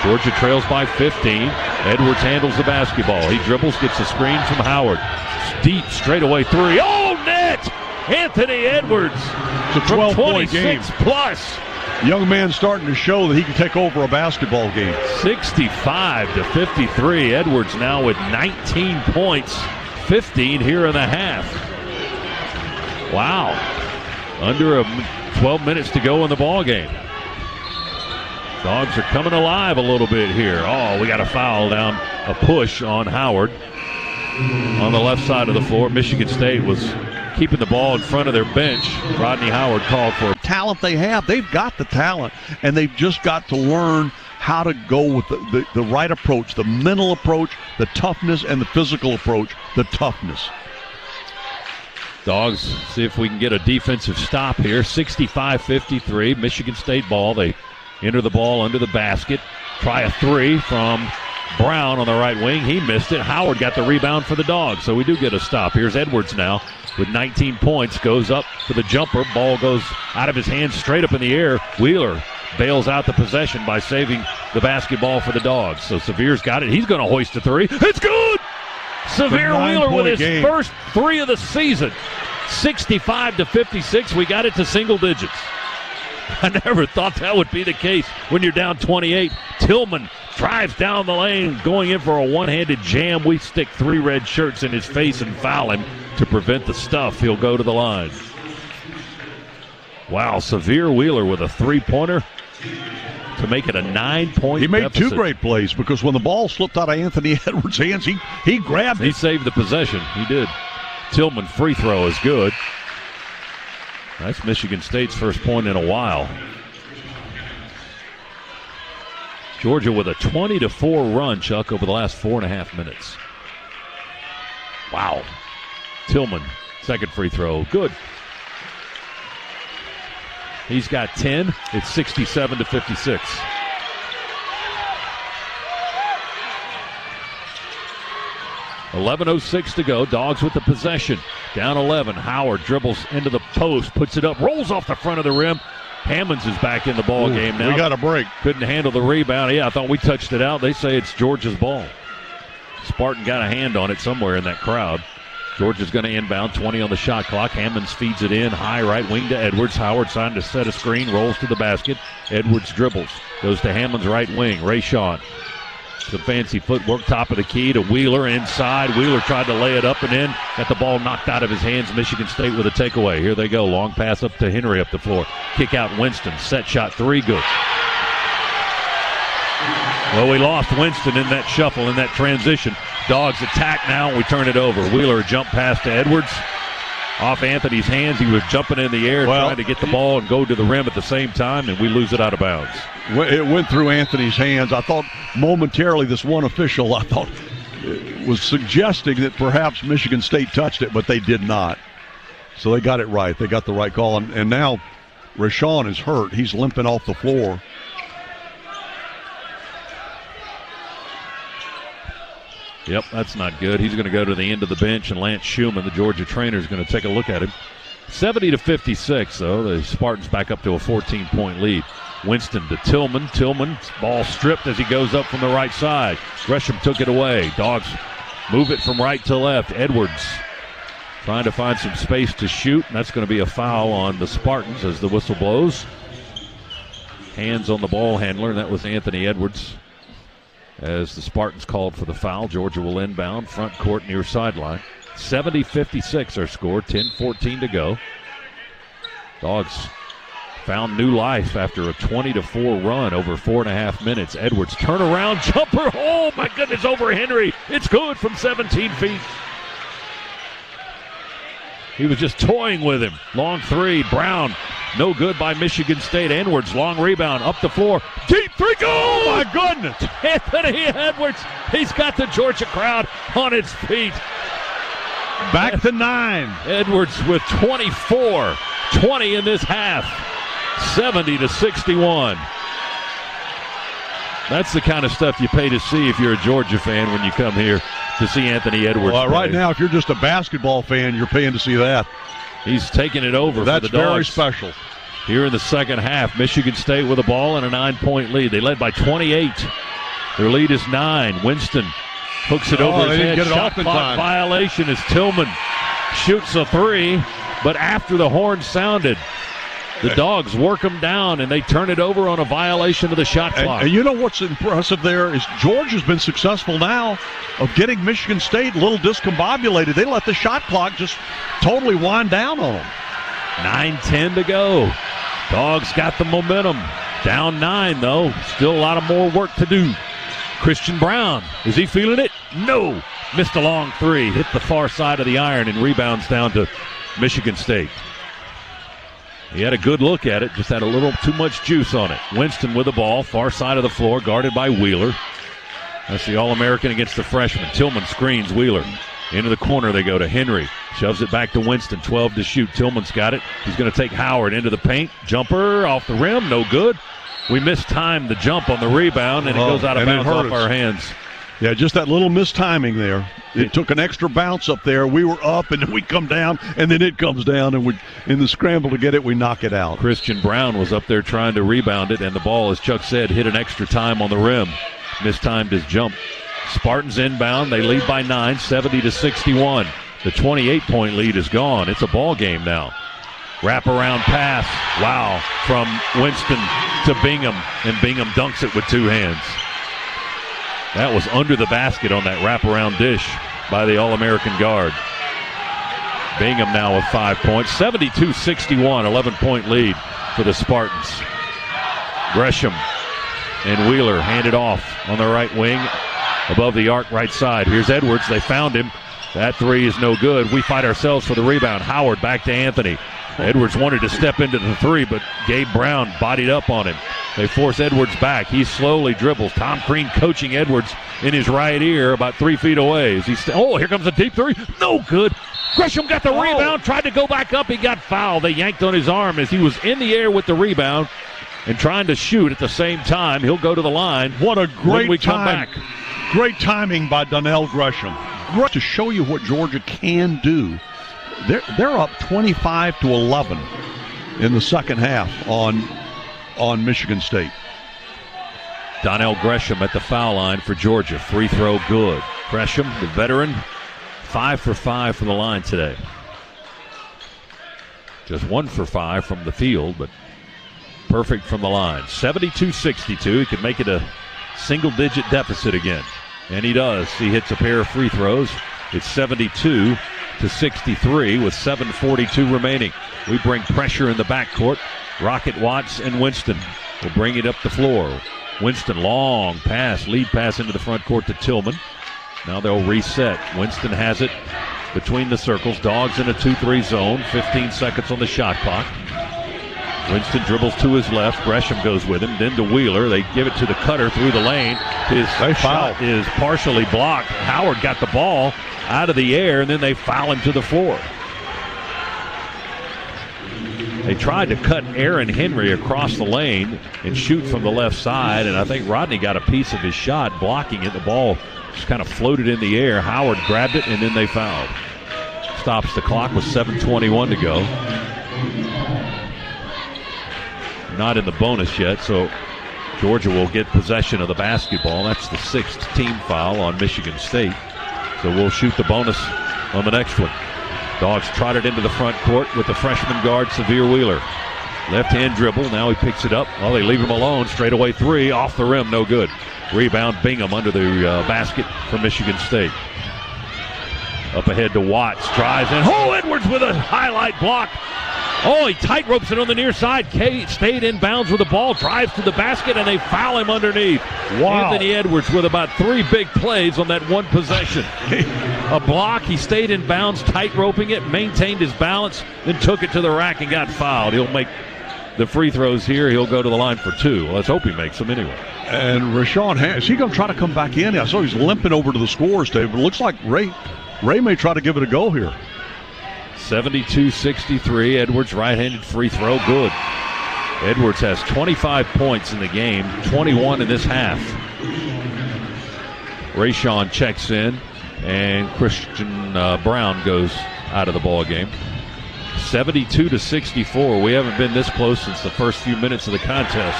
Speaker 1: Georgia trails by 15. Edwards handles the basketball. He dribbles, gets a screen from Howard. Deep straightaway 3. Oh, net! Anthony Edwards.
Speaker 2: It's a 12-point game.
Speaker 1: Plus.
Speaker 2: Young man starting to show that he can take over a basketball game.
Speaker 1: 65-53. Edwards now with 19 points. 15 here in the half. Wow. Under 12 minutes to go in the ball game. Dogs are coming alive a little bit here. Oh, we got a foul down a push on Howard on the left side of the floor. Michigan State was keeping the ball in front of their bench. Rodney Howard called for it.
Speaker 2: Talent they have. They've got the talent, and they've just got to learn how to go with the right approach, the mental approach, the toughness, and the physical approach, the toughness.
Speaker 1: Dogs see if we can get a defensive stop here. 65-53, Michigan State ball. They enter the ball under the basket. Try a three from Brown on the right wing. He missed it. Howard got the rebound for the Dogs, so we do get a stop. Here's Edwards now with 19 points. Goes up for the jumper. Ball goes out of his hands straight up in the air. Wheeler bails out the possession by saving the basketball for the Dogs. So Severe's got it. He's going to hoist a three. It's good! Severe Wheeler with his first three of the season. 65-56. We got it to single digits. I never thought that would be the case when you're down 28. Tillman drives down the lane, going in for a one-handed jam. We stick three red shirts in his face and foul him to prevent the stuff. He'll go to the line. Wow, Severe Wheeler with a three-pointer to make it a 9-point
Speaker 2: He made
Speaker 1: deficit.
Speaker 2: two great plays because when the ball slipped out of Anthony Edwards' hands, he grabbed it.
Speaker 1: He saved the possession. He did. Tillman free throw is good. That's Michigan State's first point in a while. Georgia with a 20-4 run, Chuck, over the last 4.5 minutes. Wow. Tillman, second free throw, good. He's got 10. It's 67-56. .11:06 to go. Dogs with the possession. Down 11. Howard dribbles into the post, puts it up, rolls off the front of the rim. Hammonds is back in the ball game now.
Speaker 2: We got a break.
Speaker 1: Couldn't handle the rebound. Yeah, I thought we touched it out. They say it's Georgia's ball. Spartan got a hand on it somewhere in that crowd. Georgia's going to inbound, 20 on the shot clock. Hammonds feeds it in, high right wing to Edwards. Howard trying to set a screen, rolls to the basket. Edwards dribbles, goes to Hammonds' right wing. Rayshon, some fancy footwork, top of the key to Wheeler inside. Wheeler tried to lay it up and in, got the ball knocked out of his hands. Michigan State with a takeaway. Here they go, long pass up to Henry up the floor. Kick out Winston, set shot three, good. Well, we lost Winston in that shuffle, in that transition. Dogs attack now, we turn it over. Wheeler jump pass to Edwards. Off Anthony's hands, he was jumping in the air, trying to get the ball and go to the rim at the same time, and we lose it out of bounds.
Speaker 2: It went through Anthony's hands. I thought momentarily this one official, was suggesting that perhaps Michigan State touched it, but they did not. So they got it right. They got the right call. And now Rashawn is hurt. He's limping off the floor.
Speaker 1: Yep, that's not good. He's going to go to the end of the bench, and Lance Schumann, the Georgia trainer, is going to take a look at him. 70-56, though. The Spartans back up to a 14-point lead. Winston to Tillman. Tillman, ball stripped as he goes up from the right side. Gresham took it away. Dogs move it from right to left. Edwards trying to find some space to shoot, and that's going to be a foul on the Spartans as the whistle blows. Hands on the ball handler, and that was Anthony Edwards. As the Spartans called for the foul, Georgia will inbound, front court near sideline. 70-56 our score, 10-14 to go. Dogs found new life after a 20-4 run over 4.5 minutes. Edwards, turnaround jumper, oh my goodness, over Henry. It's good from 17 feet. He was just toying with him. Long three, Brown, no good by Michigan State. Edwards, long rebound, up the floor. Deep three, go! Oh my goodness! Anthony Edwards, he's got the Georgia crowd on its feet.
Speaker 2: Back to 9.
Speaker 1: Edwards with 24, 20 in this half. 70-61. That's the kind of stuff you pay to see if you're a Georgia fan when you come here to see Anthony Edwards.
Speaker 2: Well, right now, if you're just a basketball fan, you're paying to see that.
Speaker 1: He's taking it over for the Dogs.
Speaker 2: That's very special.
Speaker 1: Here in the second half, Michigan State with a ball and a 9-point lead. They led by 28. Their lead is 9. Winston hooks it over his head. Shot clock violation as Tillman shoots a three, but after the horn sounded, the Dogs work them down, and they turn it over on a violation of the shot clock.
Speaker 2: And you know what's impressive there is Georgia's been successful now of getting Michigan State a little discombobulated. They let the shot clock just totally wind down on them.
Speaker 1: 9:10 to go. Dogs got the momentum. Down 9, though. Still a lot of more work to do. Christian Brown, is he feeling it? No. Missed a long three. Hit the far side of the iron and rebounds down to Michigan State. He had a good look at it, just had a little too much juice on it. Winston with the ball, far side of the floor, guarded by Wheeler. That's the All-American against the freshman. Tillman screens Wheeler. Into the corner they go to Henry. Shoves it back to Winston. 12 to shoot. Tillman's got it. He's going to take Howard into the paint. Jumper off the rim. No good. We mistimed the jump on the rebound, and it goes out of bounds off our hands.
Speaker 2: Yeah, just that little mistiming there. It took an extra bounce up there. We were up, and then we come down, and then it comes down, and we, in the scramble to get it, we knock it out.
Speaker 1: Christian Brown was up there trying to rebound it, and the ball, as Chuck said, hit an extra time on the rim. Mistimed his jump. Spartans inbound. They lead by 9, 70-61. The 28-point lead is gone. It's a ball game now. Wraparound pass. Wow. From Winston to Bingham, and Bingham dunks it with two hands. That was under the basket on that wraparound dish by the All-American guard. Bingham now with 5 points. 72-61, 11-point lead for the Spartans. Gresham and Wheeler handed off on the right wing above the arc right side. Here's Edwards. They found him. That three is no good. We fight ourselves for the rebound. Howard back to Anthony. Edwards wanted to step into the three, but Gabe Brown bodied up on him. They force Edwards back. He slowly dribbles. Tom Crean coaching Edwards in his right ear about 3 feet away. Here comes a deep three. No good. Gresham got the rebound, tried to go back up. He got fouled. They yanked on his arm as he was in the air with the rebound and trying to shoot at the same time. He'll go to the line.
Speaker 2: What a great
Speaker 1: come back.
Speaker 2: Great timing by Donnell Gresham. Great to show you what Georgia can do. They're up 25-11 in the second half on Michigan State.
Speaker 1: Donnell Gresham at the foul line for Georgia. Free throw good. Gresham, the veteran, 5 for 5 from the line today. Just 1 for 5 from the field, but perfect from the line. 72-62. He could make it a single-digit deficit again. And he does. He hits a pair of free throws. It's 72-63 with 7:42 remaining. We bring pressure in the backcourt. Rocket Watts and Winston will bring it up the floor. Winston, long pass, lead pass into the front court to Tillman. Now they'll reset. Winston has it between the circles. Dogs in a 2-3 zone. 15 seconds on the shot clock. Winston dribbles to his left. Gresham goes with him. Then to Wheeler. They give it to the cutter through the lane. His shot is partially blocked. Howard got the ball out of the air, and then they foul him to the floor. They tried to cut Aaron Henry across the lane and shoot from the left side, and I think Rodney got a piece of his shot blocking it. The ball just kind of floated in the air. Howard grabbed it, and then they fouled. Stops the clock with 7:21 to go. Not in the bonus yet, so Georgia will get possession of the basketball. That's the 6th team foul on Michigan State. So we'll shoot the bonus on the next one. Dogs trotted into the front court with the freshman guard, Severe Wheeler. Left-hand dribble. Now he picks it up. They leave him alone. Straightaway three. Off the rim. No good. Rebound Bingham under the basket for Michigan State. Up ahead to Watts. Drives in. Edwards with a highlight block. He tight ropes it on the near side. Kate stayed in bounds with the ball, drives to the basket, and they foul him underneath.
Speaker 2: Wow.
Speaker 1: Anthony Edwards with about 3 big plays on that one possession. A block, he stayed in bounds, tight roping it, maintained his balance, then took it to the rack and got fouled. He'll make the free throws here. He'll go to the line for 2. Let's hope he makes them anyway.
Speaker 2: And Rashawn, is he going to try to come back in? I saw he's limping over to the scores table. It looks like Ray may try to give it a go here.
Speaker 1: 72-63. Edwards right-handed free throw, good. Edwards has 25 points in the game, 21 in this half. Rashawn checks in, and Christian Brown goes out of the ball game. 72-64. We haven't been this close since the first few minutes of the contest.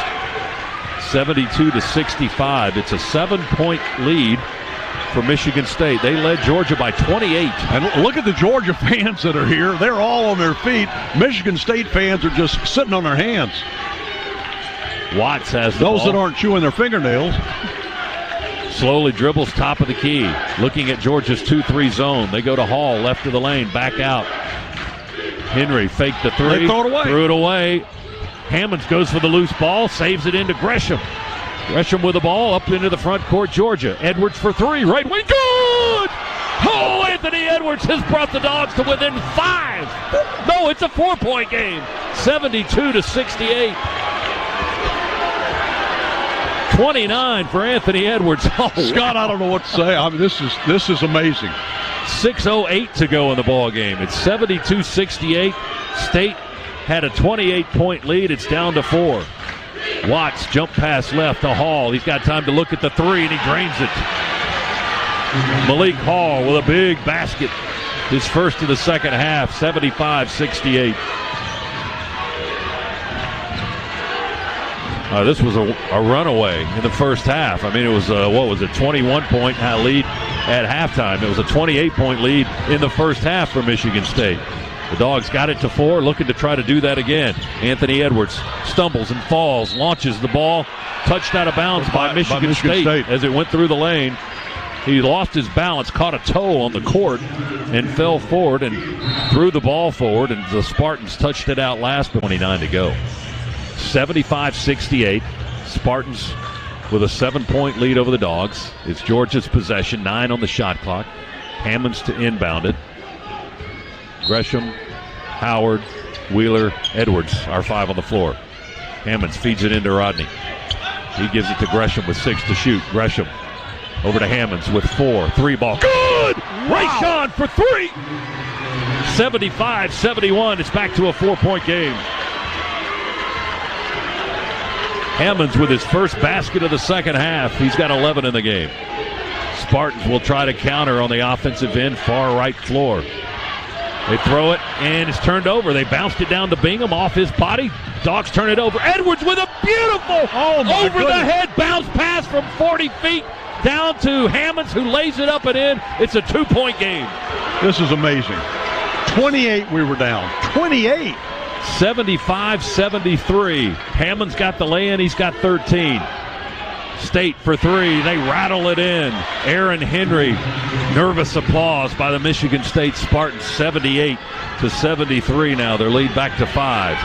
Speaker 1: 72-65. It's a 7-point lead for Michigan State. They led Georgia by 28.
Speaker 2: And look at the Georgia fans that are here. They're all on their feet. Michigan State fans are just sitting on their hands.
Speaker 1: Watts has the
Speaker 2: Those
Speaker 1: ball.
Speaker 2: that aren't chewing their fingernails.
Speaker 1: Slowly dribbles top of the key. Looking at Georgia's 2-3 zone. They go to Hall, left of the lane, back out. Henry faked the three.
Speaker 2: They throw it away.
Speaker 1: Threw it away. Hammonds goes for the loose ball, saves it into Gresham. Gresham with the ball up into the front court, Georgia. Edwards for three, right wing, good! Oh, Anthony Edwards has brought the Dogs to within 5. No, it's a 4-point game. 72-68. 29 for Anthony Edwards. Oh,
Speaker 2: Scott, I don't know what to say. I mean, this is amazing.
Speaker 1: 6:08 to go in the ball game. It's 72-68. State had a 28-point lead. It's down to 4. Watts jump pass left to Hall. He's got time to look at the three, and he drains it. Malik Hall with a big basket. His first of the second half, 75-68. This was a runaway in the first half. I mean, it was, 21-point lead at halftime. It was a 28-point lead in the first half for Michigan State. The Dogs got it to 4, looking to try to do that again. Anthony Edwards stumbles and falls, launches the ball, touched out of bounds by Michigan State as it went through the lane. He lost his balance, caught a toe on the court, and fell forward and threw the ball forward, and the Spartans touched it out last, but 29 to go. 75-68. Spartans with a 7-point lead over the Dogs. It's Georgia's possession, 9 on the shot clock. Hammonds to inbound it. Gresham, Howard, Wheeler, Edwards are 5 on the floor. Hammonds feeds it into Rodney. He gives it to Gresham with 6 to shoot. Gresham over to Hammonds with 4. 3-ball. Good! Wow. Rayshon for 3! 75-71. It's back to a 4-point game. Hammonds with his first basket of the second half. He's got 11 in the game. Spartans will try to counter on the offensive end, far right floor. They throw it, and it's turned over. They bounced it down to Bingham off his body. Dogs turn it over. Edwards with a beautiful over-the-head bounce pass from 40 feet down to Hammonds, who lays it up and in. It's a 2-point game.
Speaker 2: This is amazing. 28 we were down. 28.
Speaker 1: 75-73. Hammonds got the lay-in. He's got 13. State for 3. They rattle it in. Aaron Henry. Nervous applause by the Michigan State Spartans. 78-73 now. Their lead back to 5.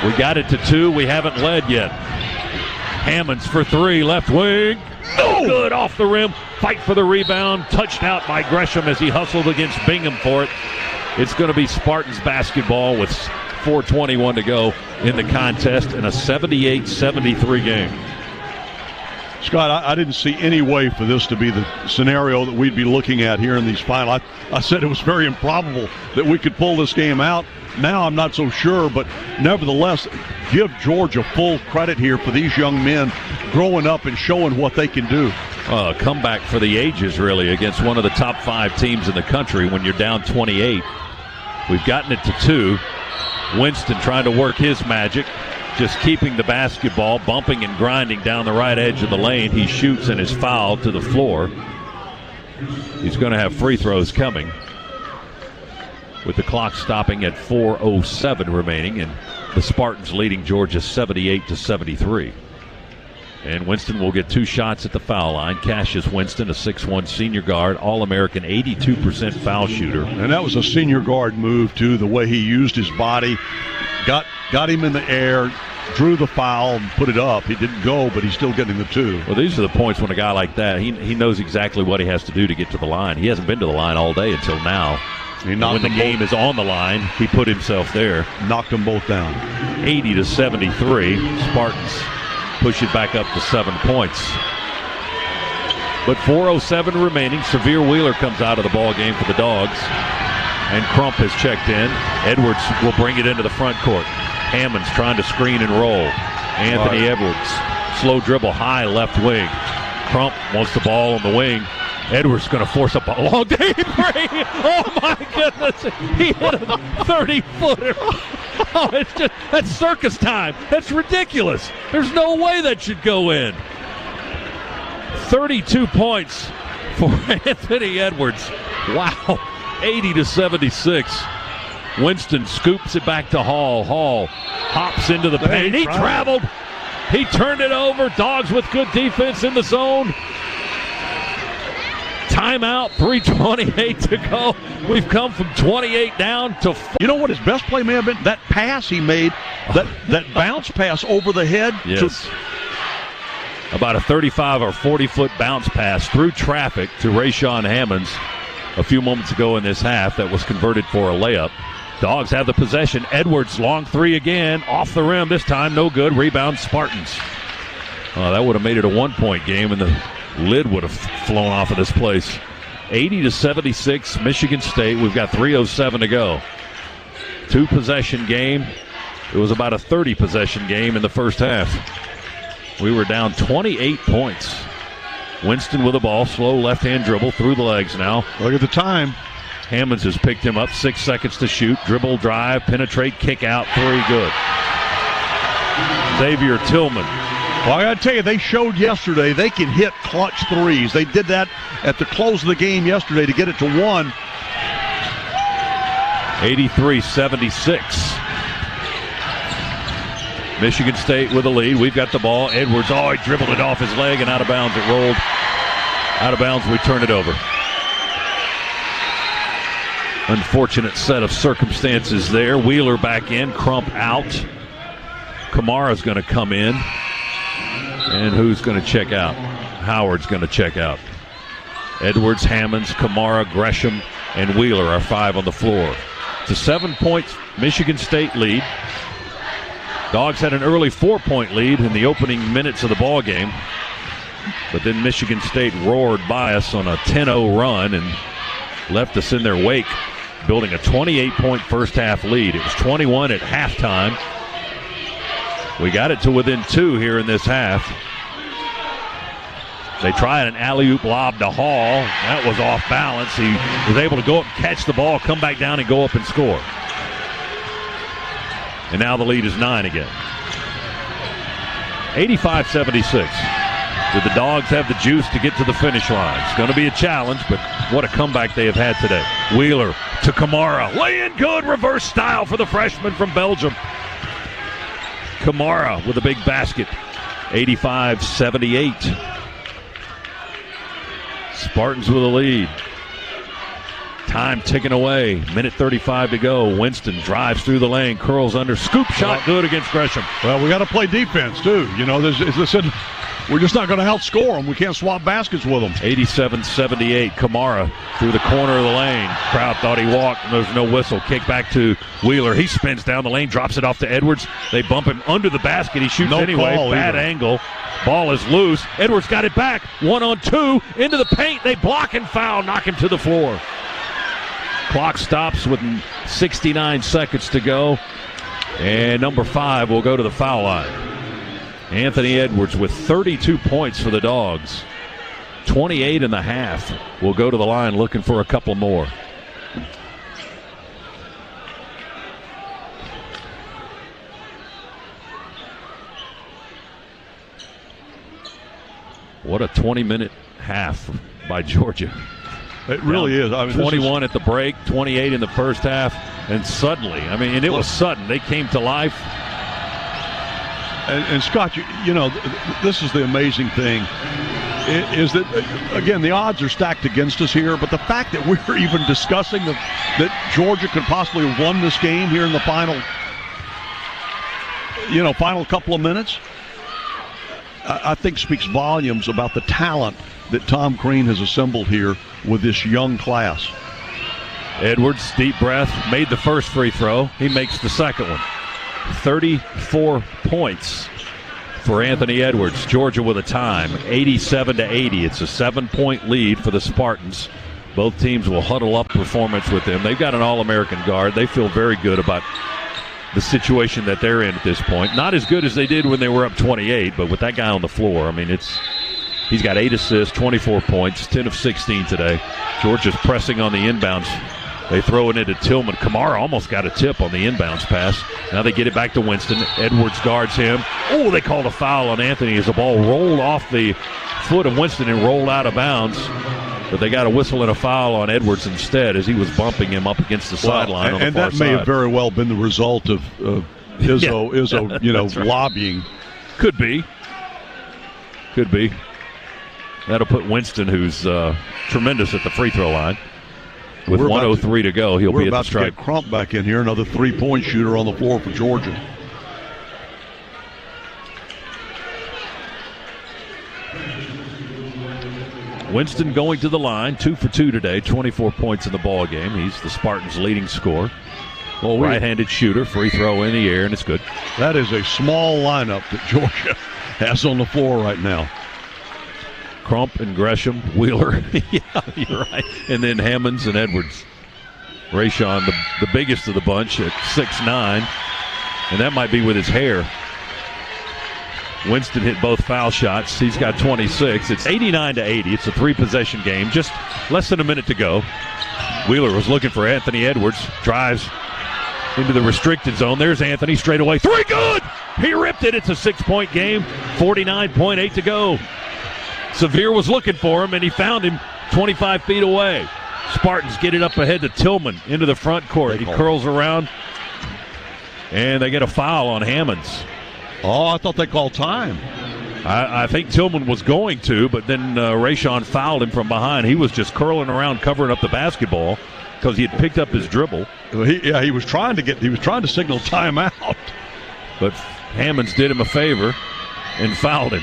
Speaker 1: We got it to 2. We haven't led yet. Hammonds for 3. Left wing. No good off the rim. Fight for the rebound. Touched out by Gresham as he hustled against Bingham for it. It's going to be Spartans basketball with 4:21 to go in the contest in a 78-73 game.
Speaker 2: Scott, I didn't see any way for this to be the scenario that we'd be looking at here in these finals. I said it was very improbable that we could pull this game out. Now I'm not so sure, but nevertheless, give Georgia full credit here for these young men growing up and showing what they can do.
Speaker 1: A comeback for the ages, really, against one of the top 5 teams in the country when you're down 28. We've gotten it to 2. Winston trying to work his magic. Just keeping the basketball, bumping and grinding down the right edge of the lane. He shoots and is fouled to the floor. He's going to have free throws coming, with the clock stopping at 4:07 remaining, and the Spartans leading Georgia 78-73. And Winston will get 2 shots at the foul line. Cassius Winston, a 6'1 senior guard, All-American, 82% foul shooter.
Speaker 2: And that was a senior guard move, too, the way he used his body. Got him in the air, drew the foul, and put it up. He didn't go, but he's still getting the 2.
Speaker 1: Well, these are the points when a guy like that, he knows exactly what he has to do to get to the line. He hasn't been to the line all day until now. When the game is on the line, he put himself there.
Speaker 2: Knocked them both down.
Speaker 1: 80-73. Spartans push it back up to 7 points. But 4:07 remaining. Severe Wheeler comes out of the ball game for the Dogs. And Crump has checked in. Edwards will bring it into the front court. Hammonds trying to screen and roll. Anthony Edwards, slow dribble, high left wing. Crump wants the ball on the wing. Edwards going to force up a long day break. Oh my goodness! He hit a 30-footer. Oh, that's circus time. That's ridiculous. There's no way that should go in. 32 points for Anthony Edwards. Wow. 80-76. Winston scoops it back to Hall. Hall hops into the paint. He traveled. He turned it over. Dogs with good defense in the zone. Timeout, 3:28 to go. We've come from 28 down to 4.
Speaker 2: You know what his best play may have been? That pass he made, that bounce pass over the head.
Speaker 1: Yes. About a 35 or 40-foot bounce pass through traffic to Rayshawn Hammonds a few moments ago in this half that was converted for a layup. Dogs have the possession. Edwards, long three again, off the rim this time, no good. Rebound, Spartans. That would have made it a one-point game, and the lid would have flown off of this place. 80-76, Michigan State. We've got 3:07 to go. Two-possession game. It was about a 30-possession game in the first half. We were down 28 points. Winston with the ball, slow left-hand dribble through the legs now.
Speaker 2: Look at the time.
Speaker 1: Hammonds has picked him up, 6 seconds to shoot. Dribble, drive, penetrate, kick out, three, good. Xavier Tillman.
Speaker 2: Well, I got to tell you, they showed yesterday they can hit clutch threes. They did that at the close of the game yesterday to get it to 1.
Speaker 1: 83-76. Michigan State with the lead. We've got the ball. Edwards, he dribbled it off his leg and out of bounds. It rolled out of bounds. We turn it over. Unfortunate set of circumstances there. Wheeler back in, Crump out. Kamara's going to come in. And who's going to check out? Howard's going to check out. Edwards, Hammonds, Kamara, Gresham, and Wheeler are 5 on the floor. It's a 7-point Michigan State lead. Dogs had an early 4-point lead in the opening minutes of the ball game, but then Michigan State roared by us on a 10-0 run and left us in their wake, building a 28-point first-half lead. It was 21 at halftime. We got it to within 2 here in this half. They tried an alley-oop lob to Hall. That was off balance. He was able to go up and catch the ball, come back down, and go up and score. And now the lead is 9 again. 85-76. Do the Dogs have the juice to get to the finish line? It's going to be a challenge, but what a comeback they have had today. Wheeler to Kamara. Lay in good. Reverse style for the freshman from Belgium. Kamara with a big basket. 85-78. Spartans with a lead. Time ticking away. Minute 35 to go. Winston drives through the lane, curls under, scoop shot, good against Gresham.
Speaker 2: Well, we got to play defense too. You know, as I said, we're just not going to outscore them. We can't swap baskets with them.
Speaker 1: 87-78. Kamara through the corner of the lane. Crowd thought he walked, and there's no whistle. Kick back to Wheeler. He spins down the lane, drops it off to Edwards. They bump him under the basket. He shoots anyway. Bad angle. Ball is loose. Edwards got it back. 1-on-2 into the paint. They block and foul. Knock him to the floor. Clock stops with 69 seconds to go. And number 5 will go to the foul line. Anthony Edwards with 32 points for the Dogs. 28 and a half will go to the line looking for a couple more. What a 20-minute half by Georgia.
Speaker 2: It really is. I mean,
Speaker 1: 21 at the break, 28 in the first half, and suddenly, and it was sudden. They came to life.
Speaker 2: And Scott, you know, this is the amazing thing, is that, again, the odds are stacked against us here, but the fact that we're even discussing that Georgia could possibly have won this game here in the final couple of minutes, I think speaks volumes about the talent that Tom Crean has assembled here with this young class.
Speaker 1: Edwards, deep breath, made the first free throw. He makes the second one. 34 points for Anthony Edwards. Georgia with a time, 87-80. It's a 7-point lead for the Spartans. Both teams will huddle up performance with them. They've got an All-American guard. They feel very good about the situation that they're in at this point. Not as good as they did when they were up 28, but with that guy on the floor, he's got 8 assists, 24 points, 10 of 16 today. Georgia's pressing on the inbounds. They throw it into Tillman. Kamara almost got a tip on the inbounds pass. Now they get it back to Winston. Edwards guards him. Oh, they called a foul on Anthony as the ball rolled off the foot of Winston and rolled out of bounds. But they got a whistle and a foul on Edwards instead as he was bumping him up against the sideline on the far side.
Speaker 2: And that may have very well been the result of Izzo, lobbying.
Speaker 1: Could be. That'll put Winston, who's tremendous at the free throw line. With 1:03 to go, he'll be at the stripe.
Speaker 2: We're about to get Crump back in here, another three-point shooter on the floor for Georgia.
Speaker 1: Winston going to the line, 2 for 2 today, 24 points in the ball game. He's the Spartans' leading scorer.
Speaker 2: Well,
Speaker 1: right-handed shooter, free throw in the air, and it's good.
Speaker 2: That is a small lineup that Georgia has on the floor right now.
Speaker 1: Crump and Gresham, Wheeler, yeah, you're right, and then Hammonds and Edwards. Rayshon, the biggest of the bunch at 6'9", and that might be with his hair. Winston hit both foul shots. He's got 26. It's 89-80. It's a 3-possession game. Just less than a minute to go. Wheeler was looking for Anthony Edwards. Drives into the restricted zone. There's Anthony straight away. 3, good! He ripped it. It's a 6-point game. 49.8 to go. Sevier was looking for him, and he found him 25 feet away. Spartans get it up ahead to Tillman into the front court. He curls around, and they get a foul on Hammonds.
Speaker 2: Oh, I thought they called time.
Speaker 1: I think Tillman was going to, but then Rayshon fouled him from behind. He was just curling around, covering up the basketball because he had picked up his dribble.
Speaker 2: He was trying to signal timeout.
Speaker 1: But Hammonds did him a favor and fouled him.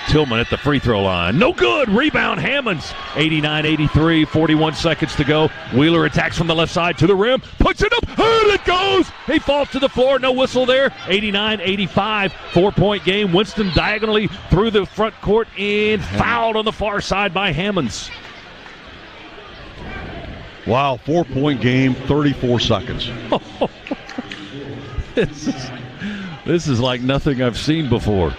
Speaker 1: Tillman at the free throw line. No good. Rebound, Hammonds. 89-83, 41 seconds to go. Wheeler attacks from the left side to the rim. Puts it up. And it goes. He falls to the floor. No whistle there. 89-85, 4-point game. Winston diagonally through the front court and fouled on the far side by Hammonds.
Speaker 2: Wow, 4-point game, 34 seconds.
Speaker 1: This is like nothing I've seen before.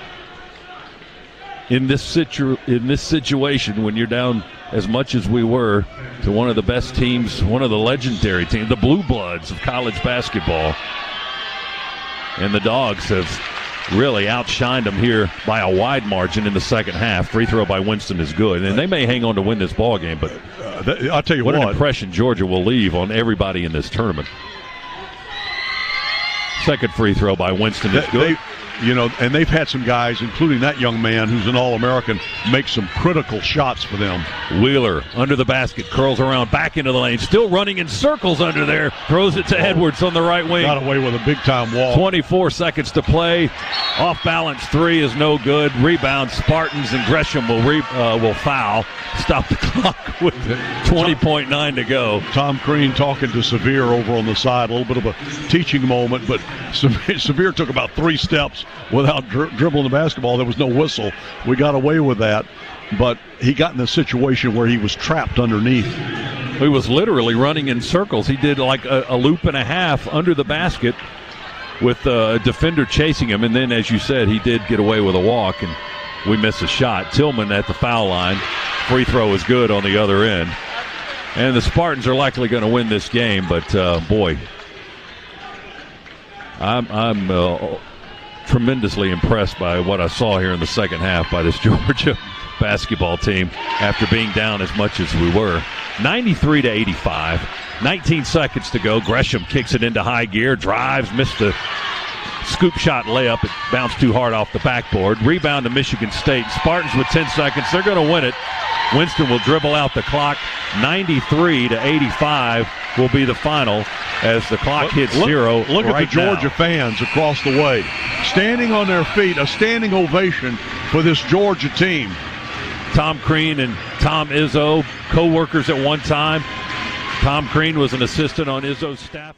Speaker 1: In this situation, when you're down as much as we were to one of the best teams, one of the legendary teams, the Blue Bloods of college basketball, and the Dogs have really outshined them here by a wide margin in the second half. Free throw by Winston is good, and they may hang on to win this ball game, but
Speaker 2: I'll tell you what
Speaker 1: an impression Georgia will leave on everybody in this tournament. Second free throw by Winston is good.
Speaker 2: And they've had some guys, including that young man who's an All-American, make some critical shots for them.
Speaker 1: Wheeler under the basket, curls around, back into the lane, still running in circles under there, throws it to Edwards on the right wing.
Speaker 2: Got away with a big-time walk.
Speaker 1: 24 seconds to play. Off-balance 3 is no good. Rebound, Spartans, and Gresham will foul. Stop the clock with 20.9 to go.
Speaker 2: Tom Crean talking to Sevier over on the side, a little bit of a teaching moment, but Sevier took about 3 steps without dribbling the basketball. There was no whistle. We got away with that, but he got in a situation where he was trapped underneath.
Speaker 1: He was literally running in circles. He did like a loop and a half under the basket with a defender chasing him, and then, as you said, he did get away with a walk, and we missed a shot. Tillman at the foul line. Free throw is good on the other end. And the Spartans are likely going to win this game, but, boy, I'm tremendously impressed by what I saw here in the second half by this Georgia basketball team after being down as much as we were. 93-85, 19 seconds to go. Gresham kicks it into high gear, drives, missed a scoop shot layup. It bounced too hard off the backboard. Rebound to Michigan State. Spartans with 10 seconds. They're going to win it. Winston will dribble out the clock. 93-85 will be the final as the clock hits 0.
Speaker 2: Look
Speaker 1: right
Speaker 2: at the Georgia fans across the way, standing on their feet, a standing ovation for this Georgia team.
Speaker 1: Tom Crean and Tom Izzo, co-workers at one time. Tom Crean was an assistant on Izzo's staff.